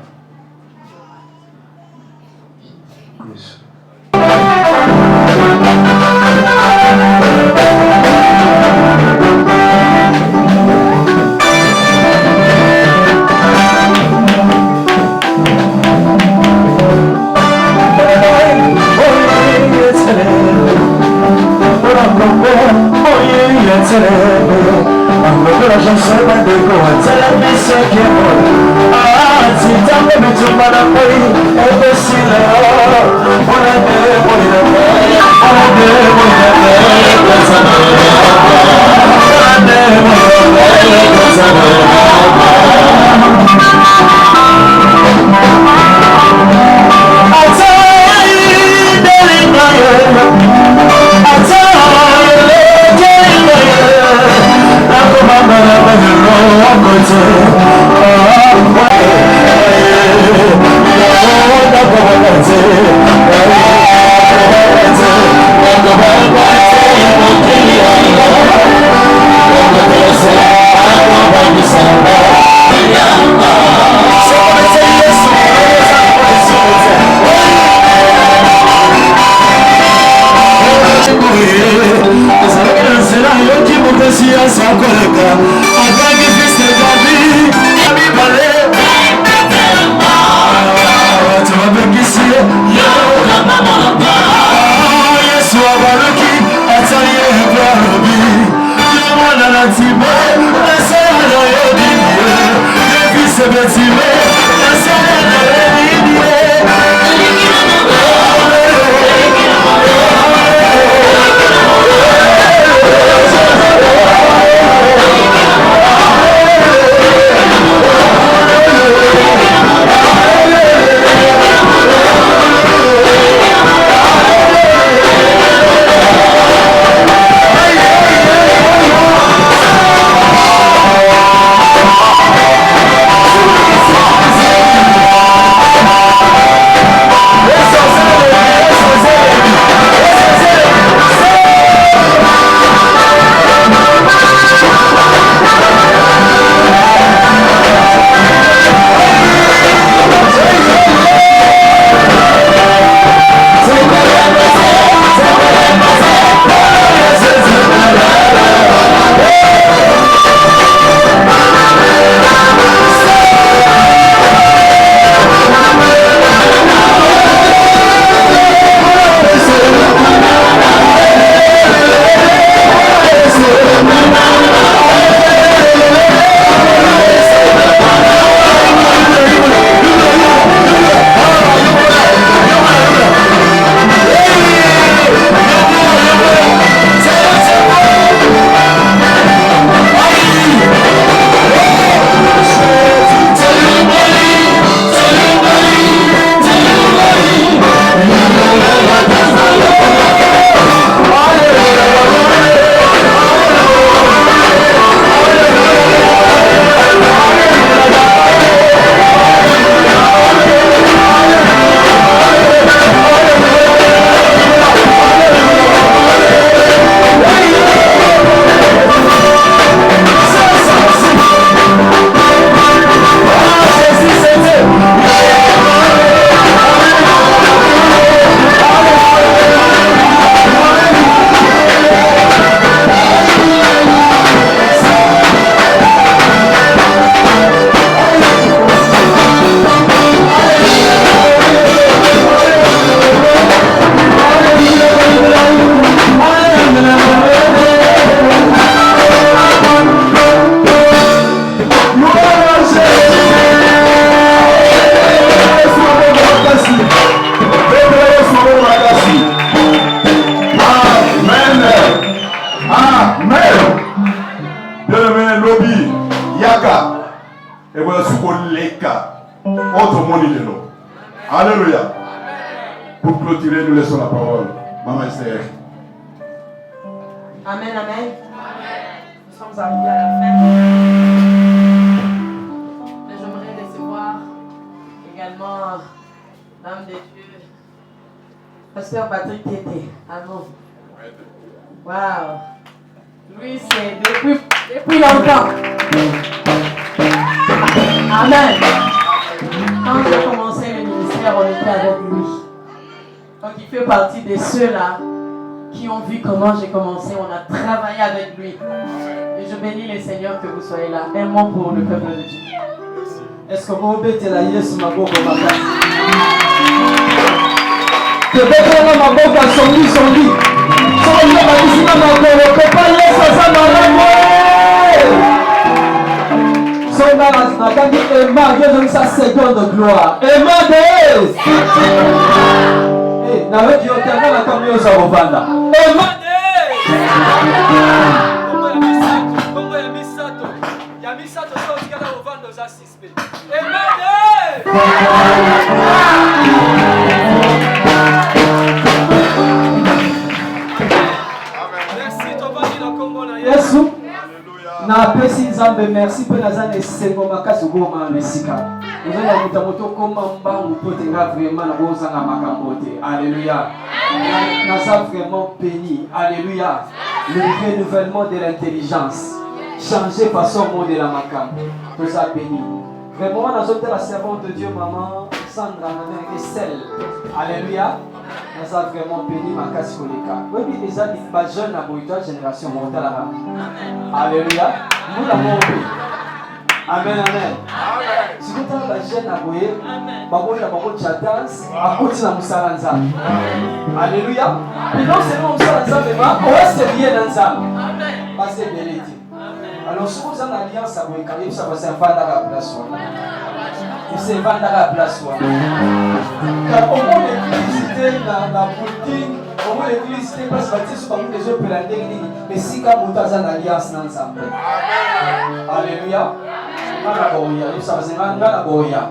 Oh, Messias akoleka akangi fils de David abibale watu wabekisi Yesu abaluki atali ebalobi yomwana natime nasala yodibie yefise betime nasala yodibie Alléluia. Pour clôturer, nous laissons la parole. Maman Esther. Amen, amen. Nous sommes arrivés à la fin. Mais j'aimerais recevoir également l'âme de Dieu, Pasteur Patrick Tété. Amen. Waouh. Lui, c'est depuis longtemps. Amen. Quand j'ai commencé le ministère, on était avec lui. Donc il fait partie de ceux-là qui ont vu comment j'ai commencé. On a travaillé avec lui. Et je bénis le Seigneur que vous soyez là. Un mot pour le peuple de Dieu. Est-ce que vous mettez la yes maboko makasi? Tebetela maboko songi songi. Songi bakisina makolo kopa yes asa malamu. Songa nakangi ema yezo sa seconde gloire. Ema de. Eh, na wewe yote na kama yoza bovanda. Ema de. Kongo ya misato. Ya misato so tikala bovanda za sispe. Ema de. Merci Tobani na Kongo na Yesu. Na pesi nzambe merci pe nazana esengo makasi goma mesika. Nzana mutamoto koma mbangu pote nga vraiment na boza nga makambo te. Alléluia. Nasa vraiment béni. Alléluia. Le renouvellement de l'intelligence. Changer façon mot de la makambo. Tout ça béni. Vraiment on a sauté la servante de Dieu maman Sandra avec celle. Alléluia. Nasa vraiment béni makasi koleka. Oui, les amis, jeune à boita génération montala. Amen. Alléluia. Nous l'avons oublié. Amen, amen. Si vous avez la jeune à voyer, Alléluia. Et non seulement mais on reste bien dans ça. Parce que c'est bien. Alors, si vous avez une alliance à voyer, quand ça va se faire dans la place. Il se vend dans la place. Car au moins l'électricité, la politique, au moins l'électricité passe par dessus par les autres mais si quand vous avez une alliance ensemble. Alléluia. Ça va se faire dans la boya.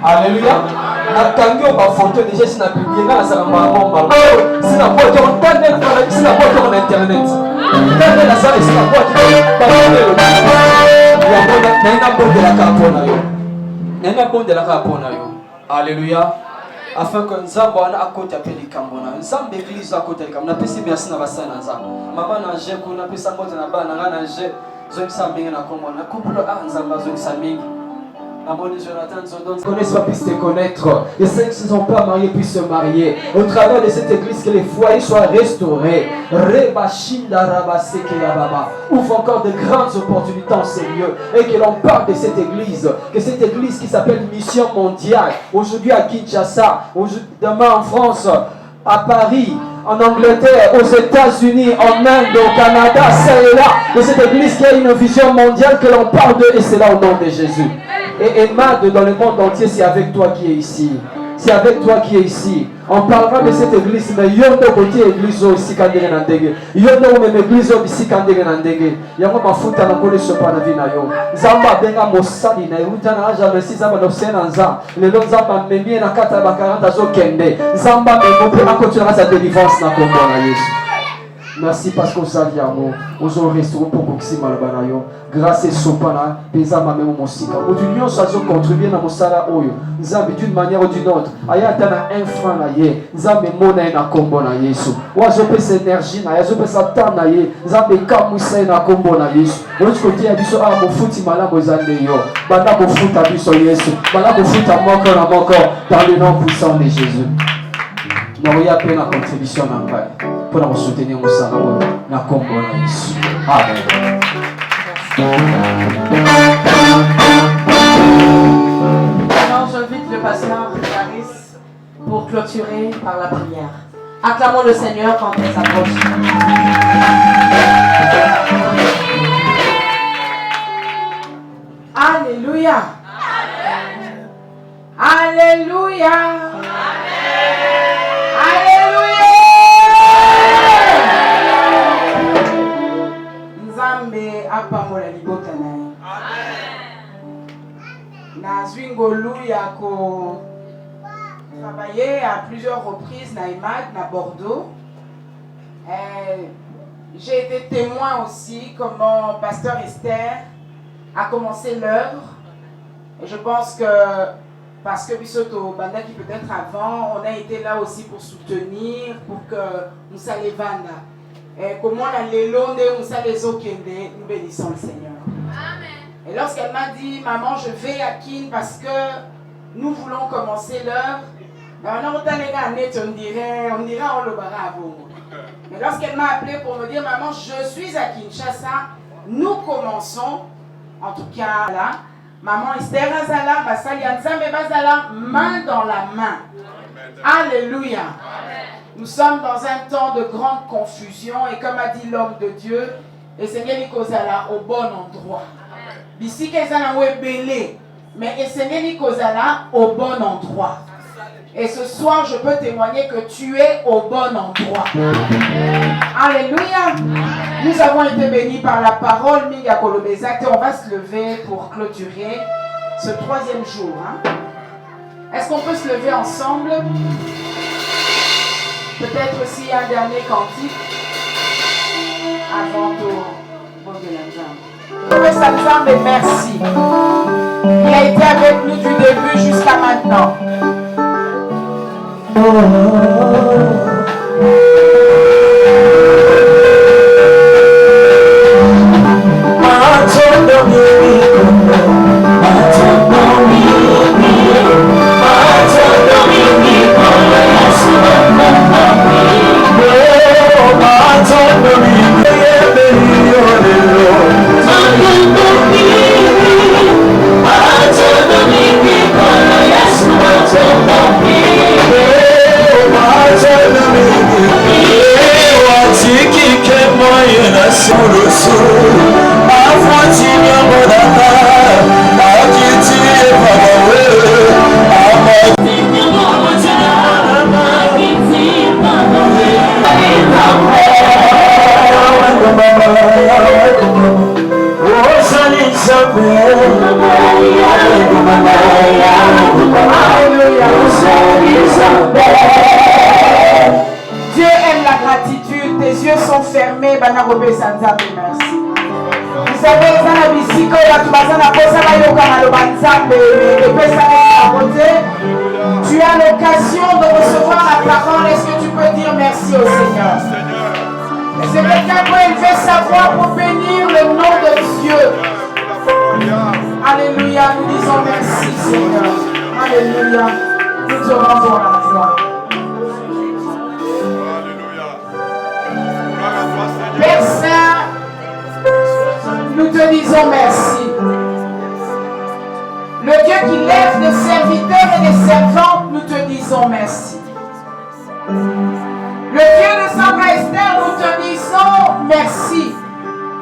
Alléluia. Na kangi on va photo déjà si na publié na ça va bomba. Si na quoi on internet si na quoi on internet. Internet na ça si na quoi de la capona yo. Alléluia. Afin que Nzambo ana akota peli kambona. Nzambe église akota peli kambona. Pesi merci na basana Nzambo. Mama na je ko na pesa moto na bana nga na je zo kisambenga na komona. Couple Nzambo zo kisambenga. Connaissent pas puissent te connaître. Les ceux qui ne sont pas mariés puissent se marier. Au travers de cette église, que les foyers soient restaurés. Ouvre encore de grandes opportunités en ces lieux. Et que l'on parle de cette église. Que cette église qui s'appelle Mission Mondiale. Aujourd'hui à Kinshasa. Demain en France. À Paris. En Angleterre, aux États-Unis, en Inde, au Canada, c'est là. De cette église qui a une vision mondiale. Que l'on parle de. Et c'est là au nom de Jésus. Et Emad dans le monde entier, c'est avec toi qui est ici. C'est avec toi qui est ici. On parlera de cette église, mais il y a un côté église aussi quand il y a une église. Il y a une église aussi quand il y a une église. Il y a un mafuta na kole sopa na vina yo. Zamba benga mosali na yuta na aja mesi zamba no sena nza. Le long zamba memie na kata ba 40 zo kende. Zamba membo pe akotura sa délivrance na kombo na Yesu. Merci parce qu'on s'allie à nous. Nous allons restaurer pour Koksima le banayo. Grâce à Sopana, Pesa Mamemo Mosika. Au union, ça se contribue à Mosala Oyo. Nous avons d'une manière ou d'une autre. Ayatana un franc na ye. Nous avons monnaie na combo na Yesu. Ou azo pesa énergie na Yesu pesa temps na ye. Nous avons kamusa na combo na Yesu. L'autre côté a biso a mo futi malamu zande yo. Banda mo futa biso Yesu. Banda mo futa moko na moko dans le nom puissant de Jésus. Nous avons fait la contribution na ngai. Pour nous soutenir au salon, na combo na Yesu. Amen. Alors j'invite le pasteur Clarisse pour clôturer par la prière. Acclamons le Seigneur quand il s'approche. Alléluia. Alléluia. Apamola libota na na zwingolu ya ko travailler à plusieurs reprises na Emad na Bordeaux. J'ai été témoin aussi comment pasteur Esther a commencé l'œuvre. Et je pense que parce que Bisoto Banda qui peut-être avant, on a été là aussi pour soutenir, pour que nous saluions Vanda. Et comment on a les longs nous bénissons le Seigneur. Amen. Et lorsqu'elle m'a dit, maman, je vais à Kin parce que nous voulons commencer l'œuvre, on dirait on le barra avant. Mais lorsqu'elle m'a appelé pour me dire, maman, je suis à Kinshasa, nous commençons, en tout cas là, maman Esther Azala, Basali Anzambe Bazala, main dans la main. Alléluia. Amen. Nous sommes dans un temps de grande confusion et comme a dit l'homme de Dieu, et Seigneur Nikozala au bon endroit. Ici Kezana est belé, mais Seigneur Nikozala au bon endroit. Et ce soir, je peux témoigner que tu es au bon endroit. Alléluia. Nous avons été bénis par la parole Minga Kolobezak et on va se lever pour clôturer ce 3e jour. Est-ce qu'on peut se lever ensemble? Peut-être aussi un dernier cantique avant tout. Bon Dieu l'Anzam. Mais merci. Il a été avec nous du début jusqu'à maintenant. bana kopesa nzambe merci. Vous savez, eza na bisika oyo bato baza na posa bayoka maloba nzambe epesa à côté. Tu as l'occasion de recevoir la parole. Est-ce que tu peux dire merci au Seigneur? Est-ce que quelqu'un peut élever sa voix pour bénir le nom de Dieu? Alléluia, nous disons merci Seigneur. Alléluia, nous te rendons la gloire. Père Saint, nous te disons merci. Le Dieu qui lève des serviteurs et des servantes, nous te disons merci. Le Dieu de Sandra Esther, nous te disons merci.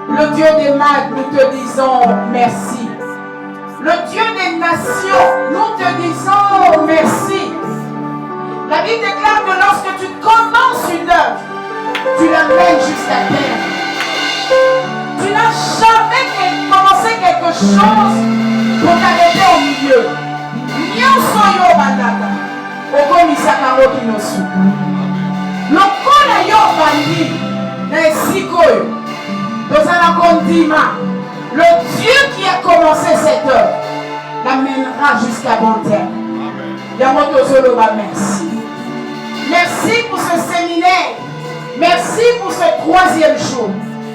Le Dieu des mags, nous te disons merci. Le Dieu des nations, nous te disons merci. La Bible déclare que lorsque tu commences une œuvre, tu l'amènes jusqu'à terre. Tu n'as jamais commencé quelque chose pour t'arrêter au milieu. Nyonso yo bandaka okomisaka ngo kinosu. Lokola yo bandi na esika oyo tozala kondima. Le Dieu qui a commencé cette œuvre l'amènera jusqu'à bon terme. Yango tozoloba merci. Merci pour ce séminaire. Merci pour ce 3e jour.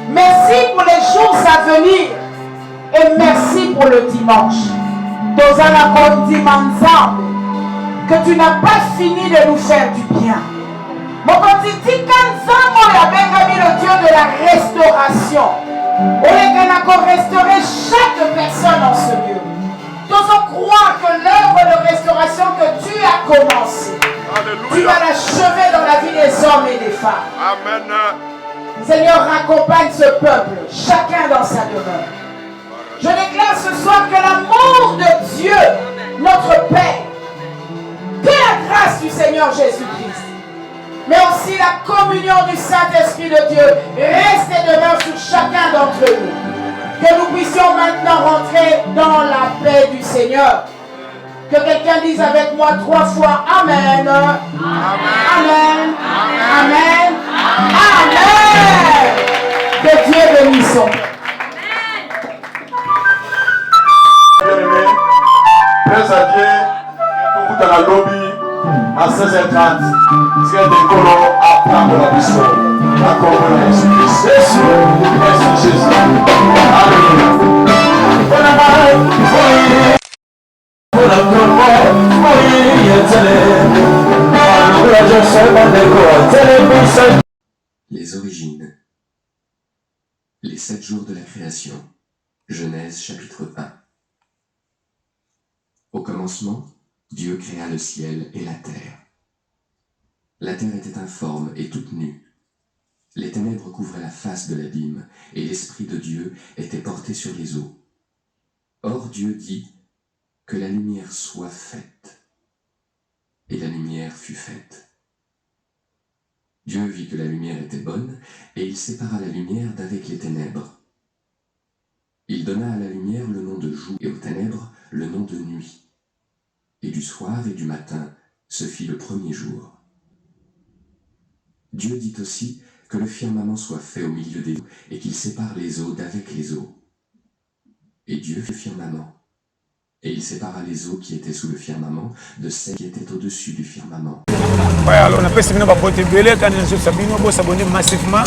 Merci pour les jours à venir. Et merci pour le dimanche. Que tu n'as pas fini de nous faire du bien. Le Dieu de la restauration. On est restaurer chaque personne en ce lieu. Nous croire que l'œuvre de restauration que tu as commencé, tu vas l'achever dans la vie des hommes et des femmes. Amen. Seigneur, accompagne ce peuple, chacun dans sa demeure. Je déclare ce soir que l'amour de Dieu, notre Père, que la grâce du Seigneur Jésus-Christ, mais aussi la communion du Saint-Esprit de Dieu reste et demeure sur chacun d'entre nous. Que nous puissions maintenant rentrer dans la paix du Seigneur. Que quelqu'un dise avec moi 3 fois Amen. Amen. Amen. Amen. Amen. Que Dieu bénisse son peuple. Bien-aimé, Père Xavier, tout à la lobby à 16h30, c'est des colons à prendre la mission. D'accord, Jésus-Christ. Merci Jésus. Alléluia. Les origines. Les 7 jours de la création. Genèse chapitre 1. Au commencement, Dieu créa le ciel et la terre. La terre était informe et toute nue. Les ténèbres couvraient la face de l'abîme, et l'Esprit de Dieu était porté sur les eaux. Or Dieu dit que la lumière soit faite. Et la lumière fut faite. Dieu vit que la lumière était bonne, et il sépara la lumière d'avec les ténèbres. Il donna à la lumière le nom de jour, et aux ténèbres le nom de nuit. Et du soir et du matin se fit le premier jour. Dieu dit aussi que le firmament soit fait au milieu des eaux, et qu'il sépare les eaux d'avec les eaux. Et Dieu fit le firmament. Et il sépara les eaux qui étaient sous le firmament de celles qui étaient au-dessus du firmament. Ouais, alors on a fait une bonne belé quand nous sommes s'abonner massivement.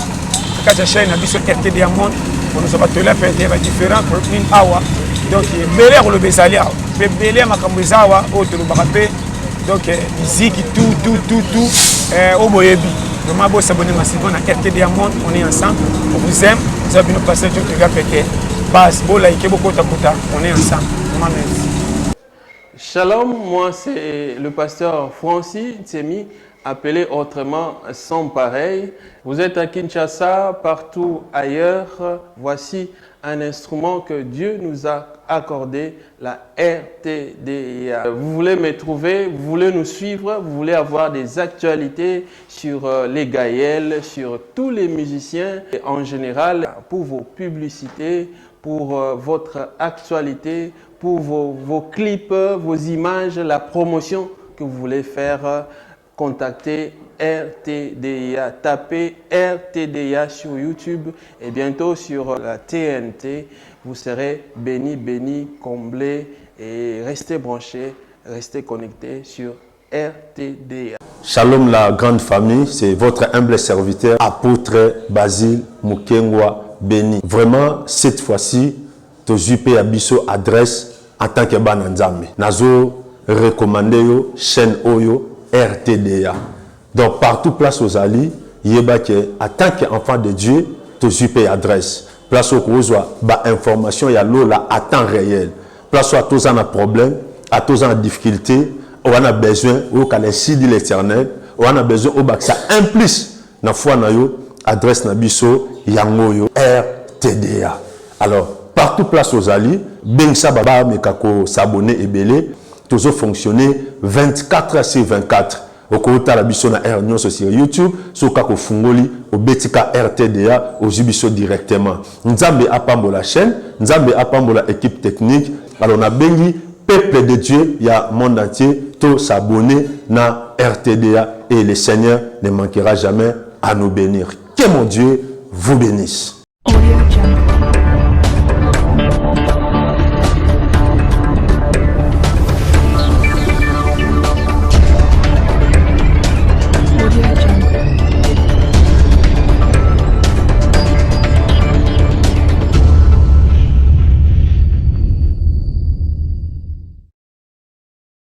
Quand la chaîne a vu sur RT Diamond, on nous a battu là pour être différent pour une hour. Donc belé pour le besalia, belé ma kambizawa autre barapé. Donc musique tout au boyebi. Vraiment beau s'abonner massivement à RT Diamond, on est ensemble. On vous aime, vous avez nous passer tout le gars pété. Bas beau like beaucoup takuta, on est ensemble. Vraiment merci. Shalom, moi c'est le pasteur Francis Tsemi, appelé autrement Sans Pareil. Vous êtes à Kinshasa, partout ailleurs. Voici un instrument que Dieu nous a accordé, la RTDIA. Vous voulez me trouver, vous voulez nous suivre, vous voulez avoir des actualités sur les Gaëls, sur tous les musiciens et en général pour vos publicités, pour votre actualité, pour vos clips, vos images, la promotion que vous voulez faire. contactez RTDA. Tapez RTDA sur YouTube et bientôt sur la TNT. Vous serez bénis, comblés et restez branchés, restez connectés sur RTDA. Shalom la grande famille, c'est votre humble serviteur, apôtre Basile Mukengwa Béni. Vraiment, cette fois-ci, Tozupe Abiso adresse en tant que Bananzame. Nazo recommandé yo chaîne Oyo RTDA. Donc partout place aux alliés, yeba que en tant qu'enfant de Dieu, Tozupe adresse. Place au Kozwa, ba information ya lola à temps réel. Place à tous en a problème, à tous en difficulté, on a besoin au calendrier de l'Éternel, on a besoin au bac ça implique na foi na yo adresse na biso yango yo RTDA. Alors partout place aux alliés, ben ça baba mekako s'abonner et belé, toujours fonctionner 24 heures sur 24. Au côté la biso na R nyonso sur YouTube, so kako fungoli au betika RTDA au jibiso directement. Nzambe apambola chaîne, Nzambe apambola équipe technique. Alors on a bengi peuple de Dieu, il y a monde entier, tout s'abonner na RTDA et le Seigneur ne manquera jamais à nous bénir. Que mon Dieu vous bénisse.